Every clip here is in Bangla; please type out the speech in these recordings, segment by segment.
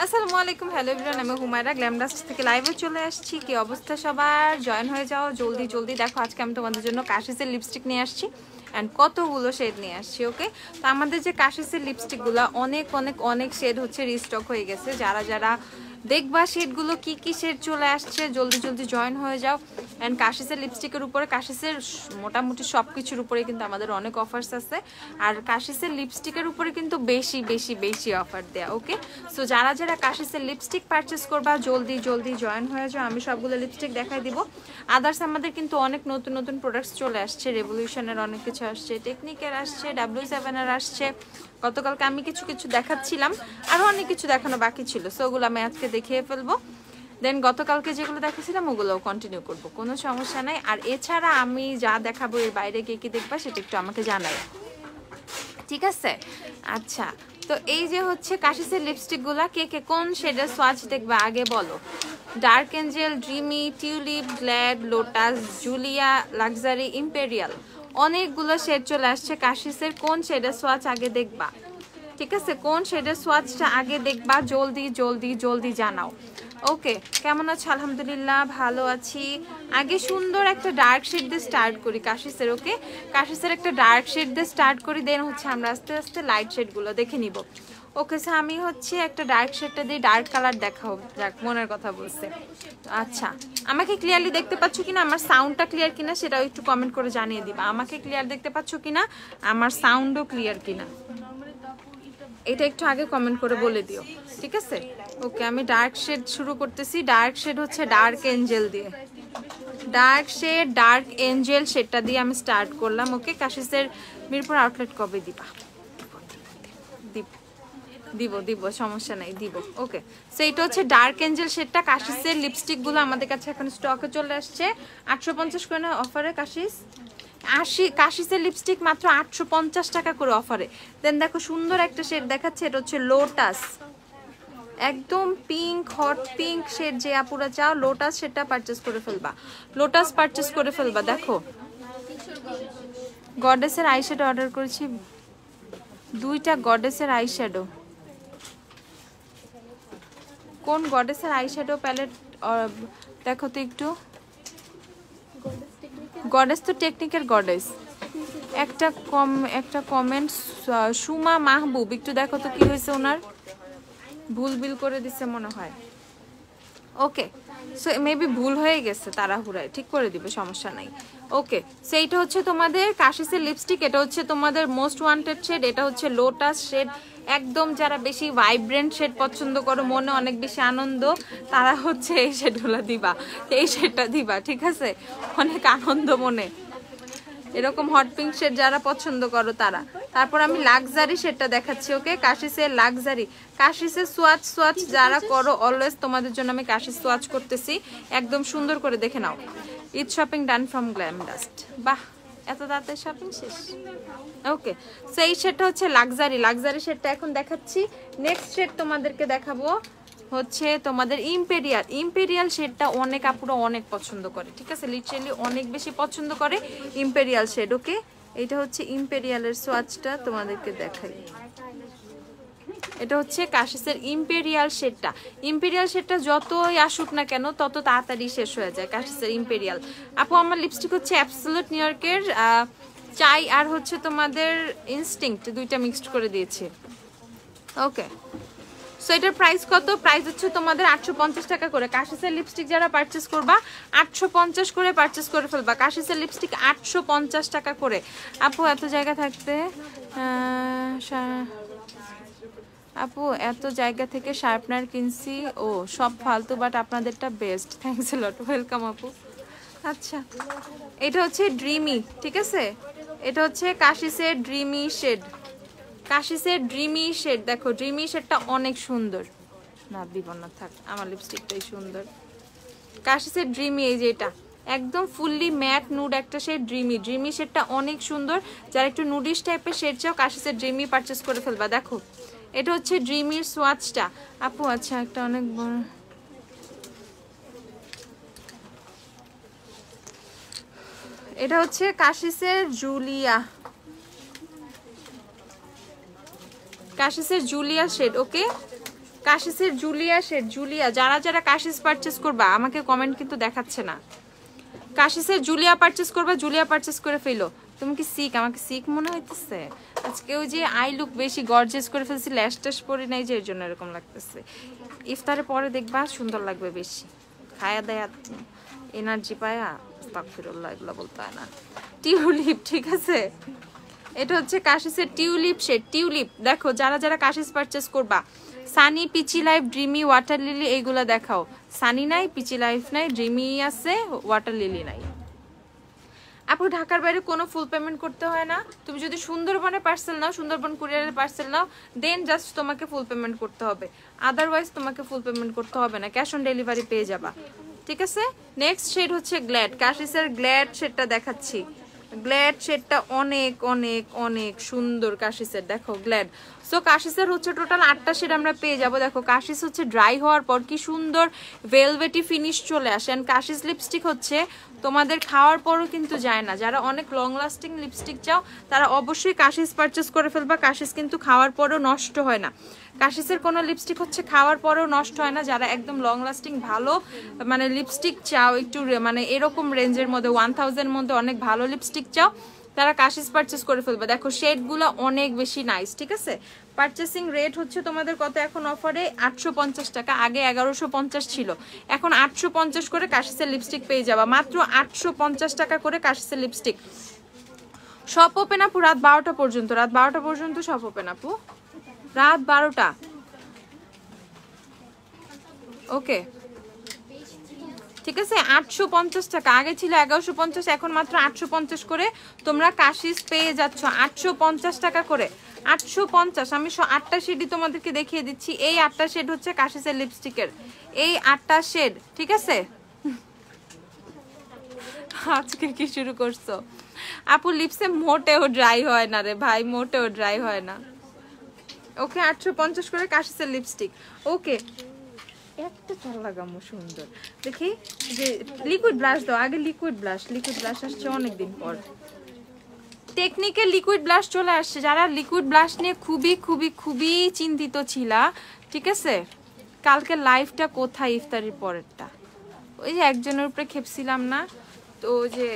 আসসালামু আলাইকুম, হ্যালো এভরিওয়ান, আমি হুমায়রা গ্ল্যামডাস্ট থেকে লাইভে চলে আসছি। কি অবস্থা সবার? জয়েন হয়ে যাও জলদি জলদি। দেখো আজকে আমি তোমাদের জন্য কাশিসের লিপস্টিক নিয়ে আসছি অ্যান্ড কতগুলো শেড নিয়ে আসছি। ওকে, তো আমাদের যে কাশিসের লিপস্টিকগুলো অনেক অনেক অনেক শেড হচ্ছে রিস্টক হয়ে গেছে। যারা যারা দেখবা শেডগুলো কি কি শেড চলে আসছে জলদি জলদি জয়েন হয়ে যাও। অ্যান্ড কাশিসের লিপস্টিকের উপরে, কাশিসের মোটামুটি সব কিছুর উপরে কিন্তু আমাদের অনেক অফার্স আছে। আর কাশিসের লিপস্টিকের উপরে কিন্তু বেশি বেশি বেশি অফার দেয়া। ওকে, সো যারা যারা কাশিসের লিপস্টিক পারচেস করবা জলদি জলদি জয়েন হয়ে যাও। আমি সবগুলো লিপস্টিক দেখাই দিব। আদার্স আমাদের কিন্তু অনেক নতুন নতুন প্রোডাক্টস চলে আসছে। রেভলিউশনের অনেক কিছু আসছে, টেকনিকের আসছে, W7-এর আসছে। গতকালকে আমি কিছু কিছু দেখাচ্ছিলাম, আরও অনেক কিছু দেখানো বাকি ছিল, সো ওগুলো আমি আজকে দেখিয়ে ফেলবো। দেন গতকালকে যেগুলো দেখাচ্ছিলাম ওগুলোও কন্টিনিউ করব, কোনো সমস্যা নাই। আর এছাড়া আমি যা দেখাবো এর বাইরে কে কি দেখবা সেটা একটু আমাকে জানাই, ঠিক আছে? আচ্ছা, তো এই যে হচ্ছে কাশিসের লিপস্টিকগুলা, কে কে কোন শেডের সোয়াচ দেখবা আগে বলো। Dark Angel, dreamy, tulip, glad, lotus, Julia, luxury, imperial, অনেকগুলো শেড চলে আসছে কাশিসের। কোন শেডের সোয়াচ আগে দেখবা, ঠিক আছে? কোন শেডের সোয়াচটা আগে দেখবা জলদি জলদি জলদি জানাও। ওকে, কেমন আছো? আলহামদুলিল্লাহ ভালো আছি। আগে সুন্দর একটা ডার্ক শেড দিয়ে স্টার্ট করি কাশিসের। ওকে, কাশিসের একটা ডার্ক শেড দিয়ে স্টার্ট করি, দেন হচ্ছে আমরা আস্তে আস্তে লাইট শেডগুলো দেখে নিব। ওকে, সো আমি হচ্ছে একটা ডার্ক শেডটা দিয়ে ডার্ক কালার দেখাও, যাক মনের কথা বলছে। আচ্ছা, আমাকে ক্লিয়ারলি দেখতে পাচ্ছ কিনা, আমার সাউন্ডটা ক্লিয়ার কিনা সেটাও একটু কমেন্ট করে জানিয়ে দিবা। আমাকে ক্লিয়ার দেখতে পাচ্ছ কিনা, আমার সাউন্ডও ক্লিয়ার কিনা, এটা একটু আগে কমেন্ট করে বলে দিও, ঠিক আছে? ওকে, আমি ডার্ক শেড শুরু করতেছি। ডার্ক শেড হচ্ছে ডার্ক এঞ্জেল দিয়ে, ডার্ক শেড ডার্ক এঞ্জেল শেডটা দিয়ে আমি স্টার্ট করলাম। ওকে, কাশিসের মিরপুর আউটলেট কবে দিবা? দিব দিব দিব, সমস্যা নাই, দিব। ওকে, সো এটা হচ্ছে ডার্ক এঞ্জেল শেডটা। কাশিসের লিপস্টিকগুলো আমাদের কাছে এখন স্টকে চলে আসছে 850 করে না অফারে। কাশিসের লিপস্টিক মাত্র 850 টাকা করে অফারে। দেন দেখো সুন্দর একটা শেড দেখাচ্ছে, এটা হচ্ছে লোটাস, একদম পিঙ্ক, হট পিঙ্ক শেড। যে আপুরা চাও লোটাস শেডটা পারচেস করে ফেলবা, লোটাস পারচেস করে ফেলবা। দেখো গডেসের আইশ্যাডো অর্ডার করেছি, 2টা গডেসের আইশ্যাডো। কোন গডেসের আইশ্যাডো প্যালেট দেখো তো একটু। গডেস তো টেকনিকের গডেস। একটা কমেন্ট সুমা মাহবুব, একটু দেখো তো কি হয়েছে ওনার, ভুল বিল করে দিছে মনে হয়। ওকে, সো মেবি ভুল হয়ে গেছে, তাড়াহুড়ায় ঠিক করে দিবে, সমস্যা নাই। ওকে, সো এইটা হচ্ছে তোমাদের কাশিসের লিপস্টিক, এটা হচ্ছে তোমাদের মোস্ট ওয়ান্টেড শেড, এটা হচ্ছে লোটাস শেড। একদম যারা বেশি ভাইব্রেন্ট শেড পছন্দ করো, মনে অনেক বেশি আনন্দ, তারা হচ্ছে এই শেডগুলো দিবা, এই শেডটা দিবা, ঠিক আছে? অনেক আনন্দ মনে, এরকম হট পিঙ্ক শেড যারা পছন্দ করো তারা। তারপর আমি লাক্সারি শেডটা দেখাচ্ছি। ওকে, কাশিসের লাক্সারি, কাশিসের সোয়াচ যারা করো অলওয়েজ তোমাদের জন্য আমি কাশিস সোয়াচ করতেছি, একদম সুন্দর করে দেখে নাও। ঈদ শপিং ডান ফ্রম গ্ল্যামডাস্ট, বাহ এত তাড়াতাড়ি শপিং শেষ। ওকে, সো এই শেডটা হচ্ছে লাক্সারি শেডটা এখন দেখাচ্ছি। নেক্সট শেড তোমাদেরকে দেখাবো হচ্ছে তোমাদের ইম্পেরিয়াল শেডটা অনেক আপুরা অনেক পছন্দ করে, ঠিক আছে? লিটারালি অনেক বেশি পছন্দ করে ইম্পেরিয়াল শেড। ওকে, এটা হচ্ছে ইম্পেরিয়ালের সোয়াচটা তোমাদেরকে দেখাই, এটা হচ্ছে কাশিসের ইম্পেরিয়াল শেডটা। ইম্পেরিয়াল শেডটা যতই আসুক না কেন তত তাড়াতাড়ি শেষ হয়ে যায় কাশিসের ইম্পেরিয়াল। আপু আমার লিপস্টিক হচ্ছে অ্যাবসলিউট নিউইয়র্কের চাই আর হচ্ছে তোমাদের ইনস্টিংক্ট, 2টা মিক্সড করে দিয়েছি। ওকে, সো এটার প্রাইস কত? প্রাইস হচ্ছে তোমাদের 850 টাকা করে। কাশিসের লিপস্টিক যারা পারচেস করবা 850 করে পারচেস করে ফেলবা। কাশিসের লিপস্টিক 850 টাকা করে। আপু এত জায়গা থাকতে আপু এত জায়গা থেকে শার্পনার কিনছি, ও সব ফালতু, বাট আপনাদেরটা best, thanks a lot, welcome আপু। আচ্ছা, এটা হচ্ছে ড্রিমি, ঠিক আছে? এটা হচ্ছে কাশিসের ড্রিমি শেড, কাশিসের ড্রিমি শেড। দেখো ড্রিমি শেডটা অনেক সুন্দর, না দিব না থাক, আমার লিপস্টিকটাই সুন্দর। কাশিসের ড্রিমি, এই যে এটা একদম ফুললি ম্যাট নুড একটা শেড, ড্রিমি শেডটা অনেক সুন্দর। যারা একটু নুডিশ টাইপের শেড চাও কাশিসের ড্রিমি পারচেস করে ফেলবা। দেখো এটা হচ্ছে ড্রিমির সোয়াচটা আপু। আচ্ছা, একটা অনেক বড়, এটা হচ্ছে কাশিসের জুলিয়া, কাশিসের জুলিয়া শেড, ওকে কাশিসের জুলিয়া শেড। জুলিয়া যারা যারা কাশিস পারচেস করবা আমাকে কমেন্ট কিন্তু দেখাচ্ছে না। কাশিসের জুলিয়া পারচেস করবা, জুলিয়া পারচেস করে ফেলো। তুমি কি সিক? আমাকে সিক মনে হইতেছে আজকে। ওই যে আই লুক বেশি গর্জিয়াস করে ফেলছি, ল্যাশ ট্যাশ পরি নাই যে, এর জন্য এরকম লাগতেছে। ইফতারে পরে দেখবা সুন্দর লাগবে বেশি, খায়া দেয়া এনার্জি পায়া। আস্তাগফিরুল্লাহ, এগুলো বলতে হয় না। টিউলিপ, ঠিক আছে, এটা হচ্ছে কাশিসের টিউলিপ শেড। টিউলিপ দেখো যারা যারা কাশিস পারচেস করবা, sunny, peachy life, dreamy, water lily এইগুলা দেখাও। সানি নাই, পিচি লাইফ নাই, ড্রিমি আছে, ওয়াটার লিলি নাই। আপু ঢাকার বাইরে কোনো ফুল পেমেন্ট করতে হয় না। তুমি যদি সুন্দরবনে পার্সেল নাও, সুন্দরবন কুরিয়ারের পার্সেল নাও, দেন জাস্ট তোমাকে ফুল পেমেন্ট করতে হবে। আদারওয়াইজ তোমাকে ফুল পেমেন্ট করতে হবে না, ক্যাশ অন ডেলিভারি পেয়ে যাবা, ঠিক আছে। নেক্সট শেড হচ্ছে গ্ল্যাড, কাশিসের গ্ল্যাড শেডটা দেখাচ্ছি। গ্ল্যাড শেডটা অনেক অনেক অনেক সুন্দর কাশিসের, দেখো গ্ল্যাড। সো কাশিসের হচ্ছে টোটাল 8টা শেড আমরা পেয়ে যাব। দেখো কাশিস হচ্ছে ড্রাই হওয়ার পর কি সুন্দর ভেলভেটি ফিনিশ চলে আসে। এন্ড কাশিস লিপস্টিক হচ্ছে তোমাদের খাওয়ার পরও কিন্তু যায় না। যারা অনেক লং লাস্টিং লিপস্টিক চাও তারা অবশ্যই কাশিস পারচেস করে ফেলবা। কাশিস কিন্তু খাওয়ার পরেও নষ্ট হয় না। কাশিসের কোনো লিপস্টিক হচ্ছে খাওয়ার পরেও নষ্ট হয় না। যারা একদম লং লাস্টিং ভালো মানে লিপস্টিক চাও, একটু মানে এরকম রেঞ্জের মধ্যে 1000 মধ্যে অনেক ভালো লিপস্টিক চাও, তারা কাশিস পারচেস করে ফেলবে। দেখো শেডগুলো অনেক বেশি নাইস, ঠিক আছে। পারচেসিং রেট হচ্ছে তোমাদের কত এখন অফারে? 850 টাকা। আগে 1150 ছিল, এখন 850 করে কাশিসের লিপস্টিক পেয়ে যাবা। মাত্র 850 টাকা করে কাশিসের লিপস্টিক। শপ ওপেন আপু রাত 12টা পর্যন্ত, রাত 12টা পর্যন্ত শপ ওপেন আপু, রাত 12টা, ওকে ঠিক আছে। 850 টাকা, আগে ছিল 1150, এখন মাত্র 850 করে তোমরা কাশিস পেয়ে যাচ্ছ। 850 টাকা করে, 850। আমি 8টা শেডই তোমাদেরকে দেখিয়ে দিচ্ছি। এই 8টা শেড হচ্ছে কাশিসের লিপস্টিকের, এই 8টা শেড, ঠিক আছে। আজকে কি শুরু করছো আপু? লিপসে মোটেও ড্রাই হয় না রে ভাই, মোটেও ড্রাই হয় না। ওকে 850 করে কাশিসের লিপস্টিক, ওকে। একটা চল লাগামো সুন্দর দেখি যে লিকুইড ব্লাশ দাও আগে। লিকুইড ব্লাশ আসছে অনেকদিন পর। টেকনিকের লিকুইড ব্লাশ চলে আসছে। যারা লিকুইড ব্লাশ নিয়ে খুবই খুবই খুবই চিন্তিত ছিলা, ঠিক আছে, কালকে লাইভটা কোথায়? ইফতারির পরেরটা, ওই যে একজনের উপরে খেপছিলাম না তো, যে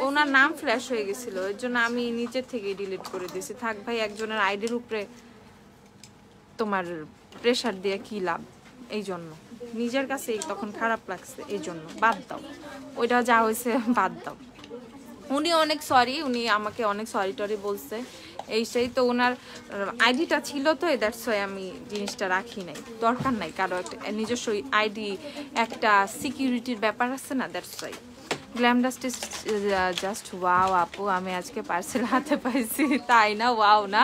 ওনার নাম ফ্ল্যাশ হয়ে গেছিল, এর জন্য আমি নিচের থেকে ডিলিট করে দিয়েছি। থাক ভাই, একজনের আইডির উপরে তোমার প্রেশার দিয়ে কি লাভ, এই জন্য নিজের কাছে তখন খারাপ লাগছে, এই জন্য বাদ দাও, ওইটা যা হয়েছে বাদ দাও। উনি অনেক সরি, উনি আমাকে অনেক সরি টরি বলছে, এই সেই তো ওনার আইডিটা ছিল তো, দ্যাটস ওয়াই আমি জিনিসটা রাখি নাই, দরকার নাই কারো একটা নিজস্ব আইডি, একটা সিকিউরিটির ব্যাপার আছে না, that's why. Glam dust is just wow আপু, আমি আজকে পার্সেল হাতে পাইছি, তাই না? ওয়াও না,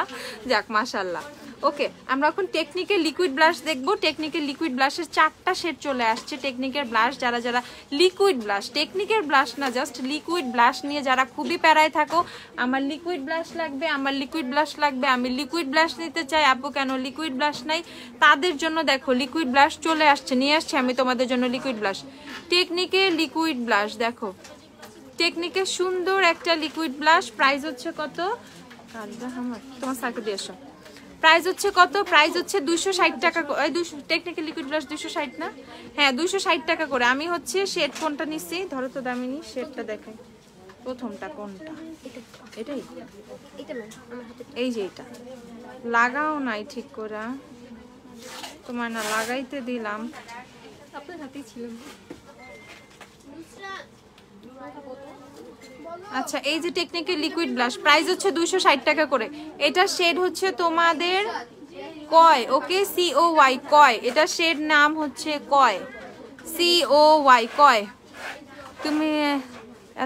যাক মাশাল্লাহ। ওকে, আমরা এখন টেকনিকের লিকুইড ব্লাশ দেখবো। টেকনিকের লিকুইড ব্লাশের 4টা শেড চলে আসছে। টেকনিকের ব্লাশ যারা যারা লিকুইড ব্লাশ, টেকনিকের ব্লাশ না, জাস্ট লিকুইড ব্লাশ নিয়ে যারা খুবই প্যারায় থাকো, আমার লিকুইড ব্লাশ লাগবে, আমার লিকুইড ব্লাশ লাগবে, আমি লিকুইড ব্লাশ নিতে চাই আপু, কেন লিকুইড ব্লাশ নাই, তাদের জন্য দেখো লিকুইড ব্লাশ চলে আসছে, নিয়ে আসছে আমি তোমাদের জন্য লিকুইড ব্লাশ। টেকনিকের লিকুইড ব্লাশ দেখো, টেকনিকের সুন্দর একটা লিকুইড ব্লাশ। প্রাইস হচ্ছে কত? তোমার সাইকে দিয়ে এসো। প্রাইস হচ্ছে কত? প্রাইস হচ্ছে 260 টাকা। টেকনিক্যাল লিকুইড ব্লাশ 260 না? হ্যাঁ 260 টাকা করে। আমি হচ্ছে শেড কোনটা নিচ্ছি, ধরো তো দামিনী, শেডটা দেখাই। প্রথমটা কোনটা? এটাই, এই যে এটা লাগাও নাই ঠিক করে, তোমার না লাগাইতে দিলাম, আপনার হাতেই ছিল। আচ্ছা, এই যে টেকনিক্যাল লিকুইড ব্লাশ প্রাইস হচ্ছে 260 টাকা করে। এটা শেড হচ্ছে তোমাদের কয়, ওকে, COY কয়। এটা শেড নাম হচ্ছে কয়, COY কয়। তুমি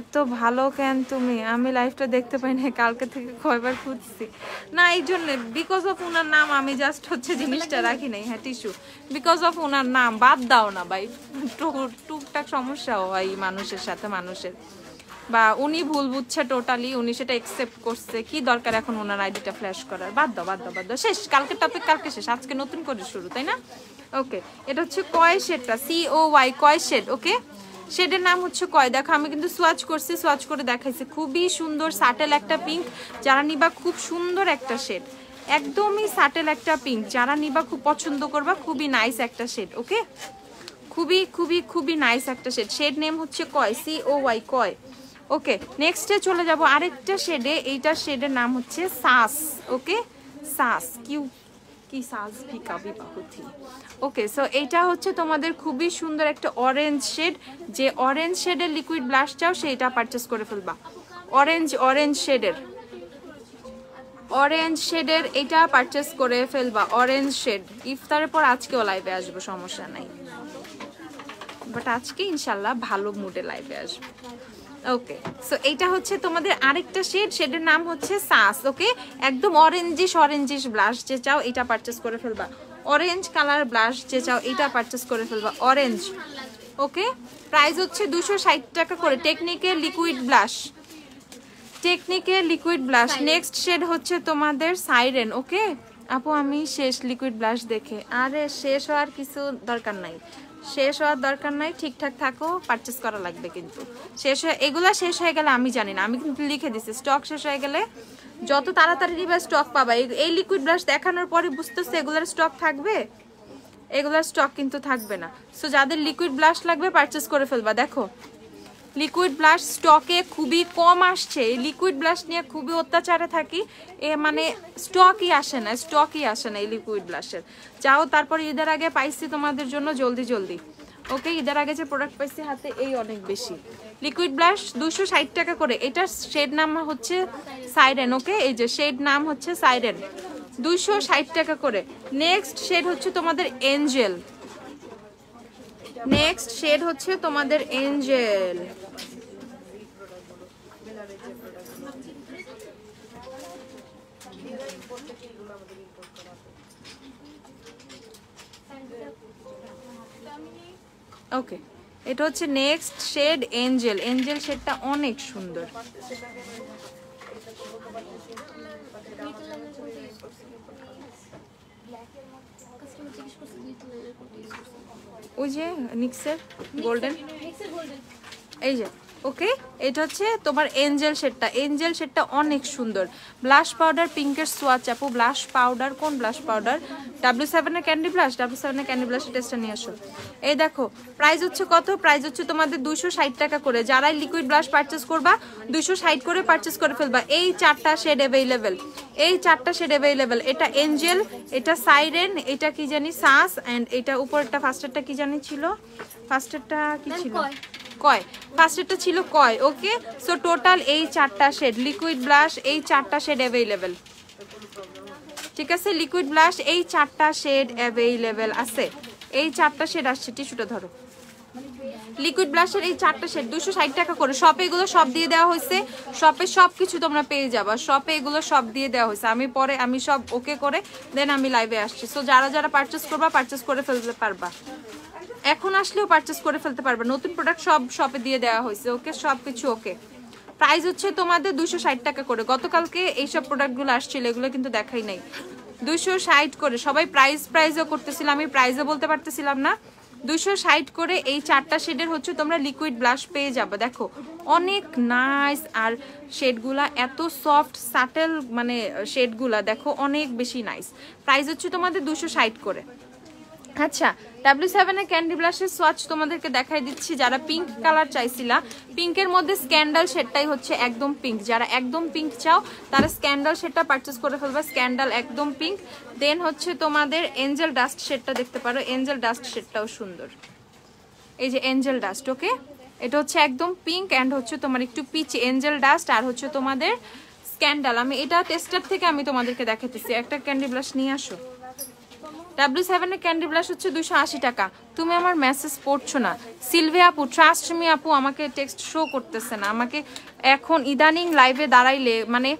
এত ভালো কেন তুমি? আমি লাইভটা দেখতে পাই না, কালকে থেকে কয়বার খুঁজছি না, এই জন্য বিকজ অফ ওনার নাম আমি জাস্ট হচ্ছে জিনিসটা রাখি নাই। হ্যাঁ টিস্যু, বিকজ অফ ওনার নাম বাদ দাও না ভাই, টুকটাক সমস্যা হয় মানুষের সাথে, মানুষের, বা উনি ভুল বুঝছে টোটালি, উনি সেটা একসেপ্ট করছে, কি দরকার এখন ওনার আইডিটা ফ্ল্যাশ করার? বাদ দাও বাদ দাও বাদ দাও, শেষ, কালকে টপিক কালকে শেষ, আজকে নতুন করে শুরু, তাই না? ওকে, এটা হচ্ছে কয় শেডটা, COY কয় শেড। ওকে, শেডের নাম হচ্ছে কয়। দেখো আমি কিন্তু সোয়াচ করছি, সোয়াচ করে দেখাইছি, খুবই সুন্দর সাটেল একটা পিঙ্ক, যারা নিবা খুব সুন্দর একটা শেড, একদমই সাটেল একটা পিঙ্ক, যারা নিবা খুব পছন্দ করবা, খুবই নাইস একটা শেড। ওকে, খুবই খুবই খুবই নাইস একটা শেড। শেড নেম হচ্ছে কয়, COY, কয়। ওকে, নেক্সটে চলে যাব আরেকটা শেডে। এইটার শেডের নাম হচ্ছে সাস। ওকে, সাস কি সাস ফিকা বিবাহতি। ওকে, সো এইটা হচ্ছে তোমাদের খুবই সুন্দর একটা অরেঞ্জ শেড। যে অরেঞ্জ শেডের লিকুইড ব্লাশ চাও সেইটা পারচেস করে ফেলবা। অরেঞ্জ শেডের এটা পারচেস করে ফেলবা। অরেঞ্জ শেড ইফতারের পর আজকেও লাইভে আসবো, সমস্যা নাই, বাট আজকে ইনশাল্লাহ ভালো মুডে লাইভে আসবো। ওকে, সো এইটা হচ্ছে তোমাদের আরেকটা শেডের নাম হচ্ছে সাস। ওকে, একদম অরেঞ্জিশ ব্লাশ যে চাও এটা পারচেস করে ফেলবা। অরেঞ্জ কালার ব্লাশ যে চাও এটা পারচেস করে ফেলবা, অরেঞ্জ। ওকে, প্রাইস হচ্ছে 260 টাকা করে। টেকনিকের লিকুইড ব্লাশ। নেক্সট শেড হচ্ছে তোমাদের সাইরেন। ওকে আপু, আমি শেষ লিকুইড ব্লাশ দেখে। আরে শেষ হওয়ার কিছু দরকার নাই, ঠিকঠাক থাকো, পারচেস করা লাগবে। কিন্তু এগুলা শেষ হয়ে গেলে আমি জানি না, আমি কিন্তু লিখে দিছি স্টক শেষ হয়ে গেলে যত তাড়াতাড়ি নিবা স্টক পাবা। এই লিকুইড ব্লাশ দেখানোর পরে বুঝতেছে এগুলার স্টক থাকবে, এগুলার স্টক কিন্তু থাকবে না। সো যাদের লিকুইড ব্লাশ লাগবে পারচেস করে ফেলবা। দেখো লিকুইড ব্লাশ স্টকে খুবই কম আসছে, লিকুইড ব্লাশ নিয়ে খুবই অত্যাচারে থাকি, মানে স্টকই আসে না এই লিকুইড ব্লাশের। যাও তারপর ঈদের আগে পাইছি তোমাদের জন্য জলদি। ওকে, ঈদের আগে যে প্রোডাক্ট পাইছি হাতে এই অনেক বেশি। লিকুইড ব্লাশ 260 টাকা করে। এটার শেড নাম হচ্ছে সাইরেন। ওকে, এই যে শেড নাম হচ্ছে সাইরেন, 260 টাকা করে। নেক্সট শেড হচ্ছে তোমাদের এঞ্জেল। ওকে, এটা হচ্ছে নেক্সট শেড এঞ্জেল শেডটা অনেক সুন্দর। ওই যে নিক্সের গোল্ডেন, এই যে। ওকে, এটা হচ্ছে তোমার এঞ্জেল শেডটা অনেক সুন্দর। ব্লাশ পাউডার পিঙ্কের সোয়াচ। আপু ব্লাশ পাউডার, কোন ব্লাশ পাউডার? W7 এর ক্যান্ডি ব্লাশের টেস্টটা নিয়ে আসো। এই দেখো প্রাইস হচ্ছে কত, প্রাইস হচ্ছে তোমাদের 260 টাকা করে। যারাই লিকুইড ব্লাশ পারচেস করবা 260 করে পারচেস করে ফেলবা। এই চারটা শেড অ্যাভেলেবেল। এটা এঞ্জেল, এটা সাইরেন, এটা কি জানি সাস, এন্ড এটা উপরেরটা ফার্স্টেরটা কি জানি ছিল, ফার্স্টেরটা কি ছিল, কয়। ফার্স্টেরটা ছিল কয়। ওকে, সো টোটাল এই চারটা শেড লিকুইড ব্লাশ, এই চারটা শেড অ্যাভেলেবেল। ঠিক আছে, লিকুইড ব্লাশ এই চারটা শেড অ্যাভেলেবেল আছে। এই চারটা শেড আসছে, টিস্যুটা ধরো। লিকুইড ব্লাশের এই চারটা শেড 260 টাকা করে। শপে এগুলো সব দিয়ে দেওয়া হয়েছে, শপে সবকিছু তোমরা পেয়ে যাবা, শপে এগুলো সব দিয়ে দেওয়া হয়েছে। আমি সব ওকে করে দেন আমি লাইভে আসছি। সো যারা পারচেস করবা পারচেস করে ফেলতে পারবা, এখন আসলেও পারচেস করে ফেলতে পারবা। নতুন প্রোডাক্ট সব শপে দিয়ে দেওয়া হয়েছে। ওকে, সবকিছু ওকে। প্রাইস হচ্ছে তোমাদের 260 টাকা করে। গতকালকে এইসব প্রোডাক্টগুলো আসছিল, এগুলো কিন্তু দেখাই নাই। 260 করে সবাই প্রাইজও করতেছিল, আমি প্রাইজও বলতে পারতেছিলাম না। 260 করে এই চারটা শেডের হচ্ছে তোমরা লিকুইড ব্লাশ পেয়ে যাবে। দেখো অনেক নাইস, আর শেডগুলা এত সফট সাটেল, মানে শেডগুলা দেখো অনেক বেশি নাইস। প্রাইস হচ্ছে তোমাদের 260 করে। আচ্ছা, W7 এর ক্যান্ডি ব্লাশের সোয়াচ তোমাদেরকে দেখাই দিচ্ছি। যারা পিঙ্ক কালার চাইছিলা, পিঙ্কের মধ্যে স্ক্যান্ডাল শেডটাই হচ্ছে একদম পিঙ্ক। যারা একদম পিঙ্ক চাও তারা স্ক্যান্ডাল শেডটা পারচেস করে ফেলবে, স্ক্যান্ডাল একদম পিঙ্ক। দেন হচ্ছে তোমাদের এঞ্জেল ডাস্ট শেডটা দেখতে পারো, এঞ্জেল ডাস্ট শেডটাও সুন্দর। এই যে এঞ্জেল ডাস্ট। ওকে, এটা হচ্ছে একদম পিঙ্ক অ্যান্ড হচ্ছে তোমার একটু পিচ এঞ্জেল ডাস্ট, আর হচ্ছে তোমাদের স্ক্যান্ডাল। আমি এটা টেস্টার থেকে আমি তোমাদেরকে দেখাতেছি। একটা ক্যান্ডি ব্লাশ নিয়ে আসো। W7 এর ক্যান্ডি ব্লাশ হচ্ছে 280 টাকা। তুমি আমার মেসেজ পড়ছো না সিলভিয়া আপু, ট্রাস্ট মি আপু, আমাকে টেক্সট শো করতেছে না। আমাকে এখন ইদানিং লাইভে দাঁড়াইলে মানে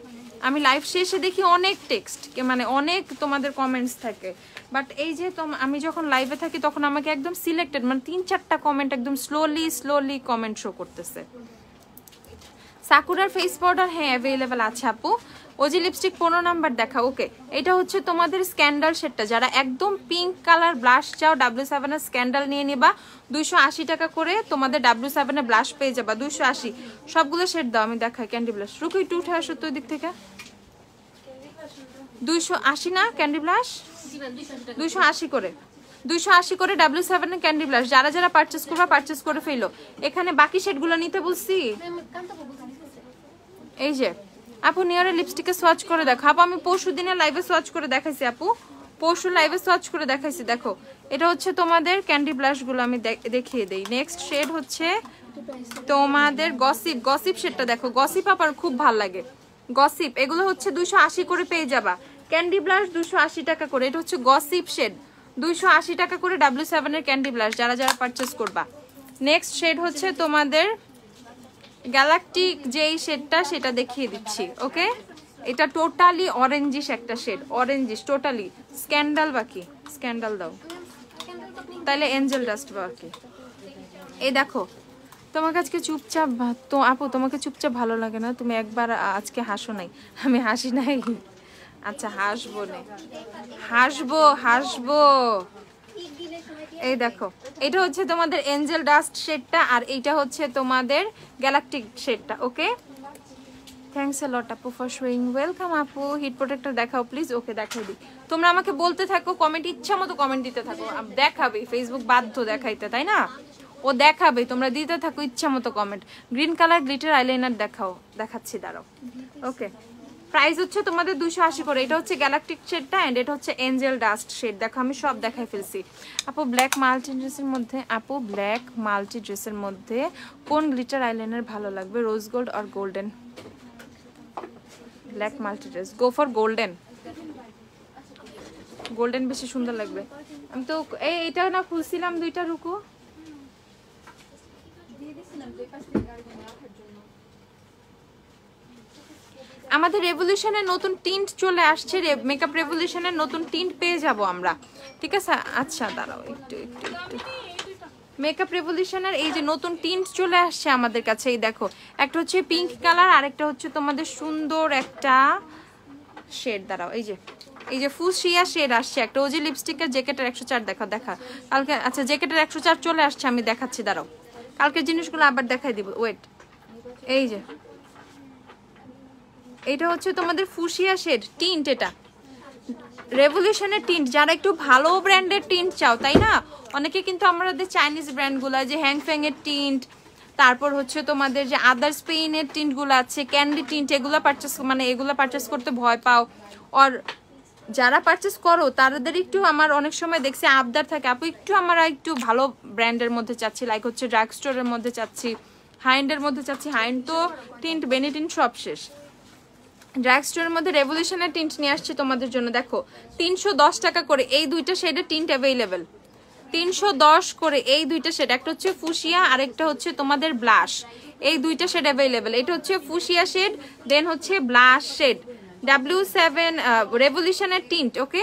আমি লাইভ শেষে দেখি অনেক টেক্সট, মানে অনেক তোমাদের কমেন্টস থাকে, বাট এই যে আমি যখন লাইভে থাকি তখন আমাকে একদম সিলেক্টেড মানে 3-4টা কমেন্ট একদম স্লোলি কমেন্ট শো করতেছে। সাকুরার ফেস পাউডার হ্যাঁ অ্যাভেলেবেল আছে আপু। ওজি লিপস্টিক 15 নাম্বার দেখা। ওকে, এটা হচ্ছে তোমাদের স্ক্যান্ডাল শেডটা। যারা একদম পিঙ্ক কালার ব্লাশ চাও W7 এর স্ক্যান্ডাল নিয়ে নিবা। 280 টাকা করে তোমাদের W7 এর ব্লাশ পেয়ে যাবা, 280। সবগুলো শেড দাও, আমি দেখাই ক্যান্ডি ব্লাশ। রুকু একটু উঠে আসো তো দিক থেকে। 280 না ক্যান্ডি ব্লাশ? 280 করে, 280 করে W7 এর ক্যান্ডি ব্লাশ। যারা যারা পারচেজ করবা পারচেজ করে ফেলো। এখানে বাকি শেডগুলো নিতে বলছি। এই যে আপু নিয়ারে লিপস্টিকে সোয়াচ করে দেখো। আপু আমি পরশু দিনে লাইভে সোয়াচ করে দেখাইছি, আপু পরশু লাইভে সোয়াচ করে দেখাইছি। দেখো এটা হচ্ছে তোমাদের ক্যান্ডি ব্লাশগুলো, আমি দেখিয়ে দেই। নেক্সট শেড হচ্ছে তোমাদের গসিপ। গসিপ শেডটা দেখো, গসিপ আবার খুব ভালো লাগে। গসিপ এগুলো হচ্ছে 280 করে পেয়ে যাবা। ক্যান্ডি ব্লাশ 280 টাকা করে। এটা হচ্ছে গসিপ শেড, 280 টাকা করে W7 এর ক্যান্ডি ব্লাশ, যারা যারা পারচেজ করবা। নেক্সট শেড হচ্ছে তোমাদের গ্যালাকটিক, যেই শেডটা সেটা দেখিয়ে দিচ্ছি। ওকে, এটা টোটালি অরেঞ্জিশ একটা শেড, অরেঞ্জিশ টোটালি। স্ক্যান্ডাল বাকি, স্ক্যান্ডাল দাও তাহলে এঞ্জেল ডাস্ট বাকি। এই দেখো তোমাকে আজকে চুপচাপ তো আপু তোমাকে চুপচাপ ভালো লাগে না, তুমি একবার আজকে হাসো নাই। আমি হাসি নাই, আচ্ছা হাসবো না, হাসবো হাসবো। এই দেখো এটা হচ্ছে তোমাদের এঞ্জেল ডাস্ট শেডটা, আর এইটা হচ্ছে তোমাদের গ্যালাকটিক শেডটা। ওকে, থ্যাঙ্কস আ লট আপু ফর শোয়িং। ওয়েলকাম আপু। হিট প্রোটেক্টর দেখাও প্লিজ। ওকে দেখাই দিই। তোমরা আমাকে বলতে থাকো, কমেন্ট ইচ্ছা মতো কমেন্ট দিতে থাকো। দেখাবে ফেসবুক বাধ্য দেখাইতে, তাই না? ও দেখাবে, তোমরা দিতে থাকো ইচ্ছা মতো comment. Green colour glitter eyeliner দেখাও, দেখাচ্ছি দাঁড়াও। ওকে, প্রাইস হচ্ছে তোমাদের 280 করে। এটা হচ্ছে গ্যালাকটিক শেডটা এন্ড এটা হচ্ছে এঞ্জেল ডাস্ট শেড। দেখো আমি সব দেখাই ফেলছি। আপু ব্ল্যাক মাল্টি ড্রেসের মধ্যে, আপু ব্ল্যাক মাল্টি ড্রেসের মধ্যে কোন গ্লিটার আইলাইনার ভালো লাগবে, রোজ গোল্ড আর golden? Black multi dress, go for golden. Golden বেশি সুন্দর লাগবে। আমি তো এইটা না খুলছিলাম দুইটা, রুকু আমাদের রেভলিউশনের নতুন টিন্ট চলে আসছে। মেকআপ রেভলিউশনের নতুন টিন্ট পেয়ে যাব আমরা, ঠিক আছে? আচ্ছা দাঁড়াও একটু একটু একটু। মেকআপ রেভলিউশনের এই যে নতুন টিন্ট চলে আসছে আমাদের কাছে। এই দেখো একটা হচ্ছে পিঙ্ক কালার, আর একটা হচ্ছে তোমাদের সুন্দর একটা শেড। দাঁড়াও এই যে ফুসিয়া শেড আসছে একটা। ওই যে লিপস্টিকের জ্যাকেটের 104 দেখা কালকে। আচ্ছা জ্যাকেটের 104 চলে আসছে, আমি দেখাচ্ছি দাঁড়াও। কালকের জিনিসগুলো আবার দেখাই দিব, ওয়েট। এই যে এটা হচ্ছে তোমাদের ফুসিয়া শেড টিন্ট, এটা রেভলিউশনের টিন্ট। যারা একটু ভালো ব্র্যান্ডের টিন্ট চাও, তাই না? অনেকে কিন্তু আমাদের চাইনিজ ব্র্যান্ডগুলো, যে হ্যাংফ্যাং এর টিন্ট, তারপর হচ্ছে তোমাদের যে আদার স্পেইনের টিন্টগুলো আছে, ক্যান্ডি টিন্ট, এগুলো পারচেস করতে ভয় পাও। আর যারা পারচেস করো তাদের একটু আমার অনেক সময় দেখছি আবদার থাকে, আপু একটু আমরা একটু ভালো ব্র্যান্ডের মধ্যে চাচ্ছি, লাইক হচ্ছে ড্রাগ স্টোরের মধ্যে চাচ্ছি, হাইন্ডের মধ্যে চাচ্ছি। হাইন্ড তো টিন্ট বেনিটিন সব শেষ। ড্রাগ স্টোরের মধ্যে রেভলিউশনের টিন্ট নিয়ে আসছে তোমাদের জন্য। দেখো 310 টাকা করে এই দুইটা শেডের টিন্ট অ্যাভেলেবেল। 310 করে এই দুইটা শেড, একটা হচ্ছে ফুসিয়া আর একটা হচ্ছে তোমাদের ব্লাশ। এই দুইটা শেড অ্যাভেলেবেল। এটা হচ্ছে ফুসিয়া শেড, দেন হচ্ছে ব্লাশ শেড। W7 রেভলিউশনের টিন্ট। ওকে,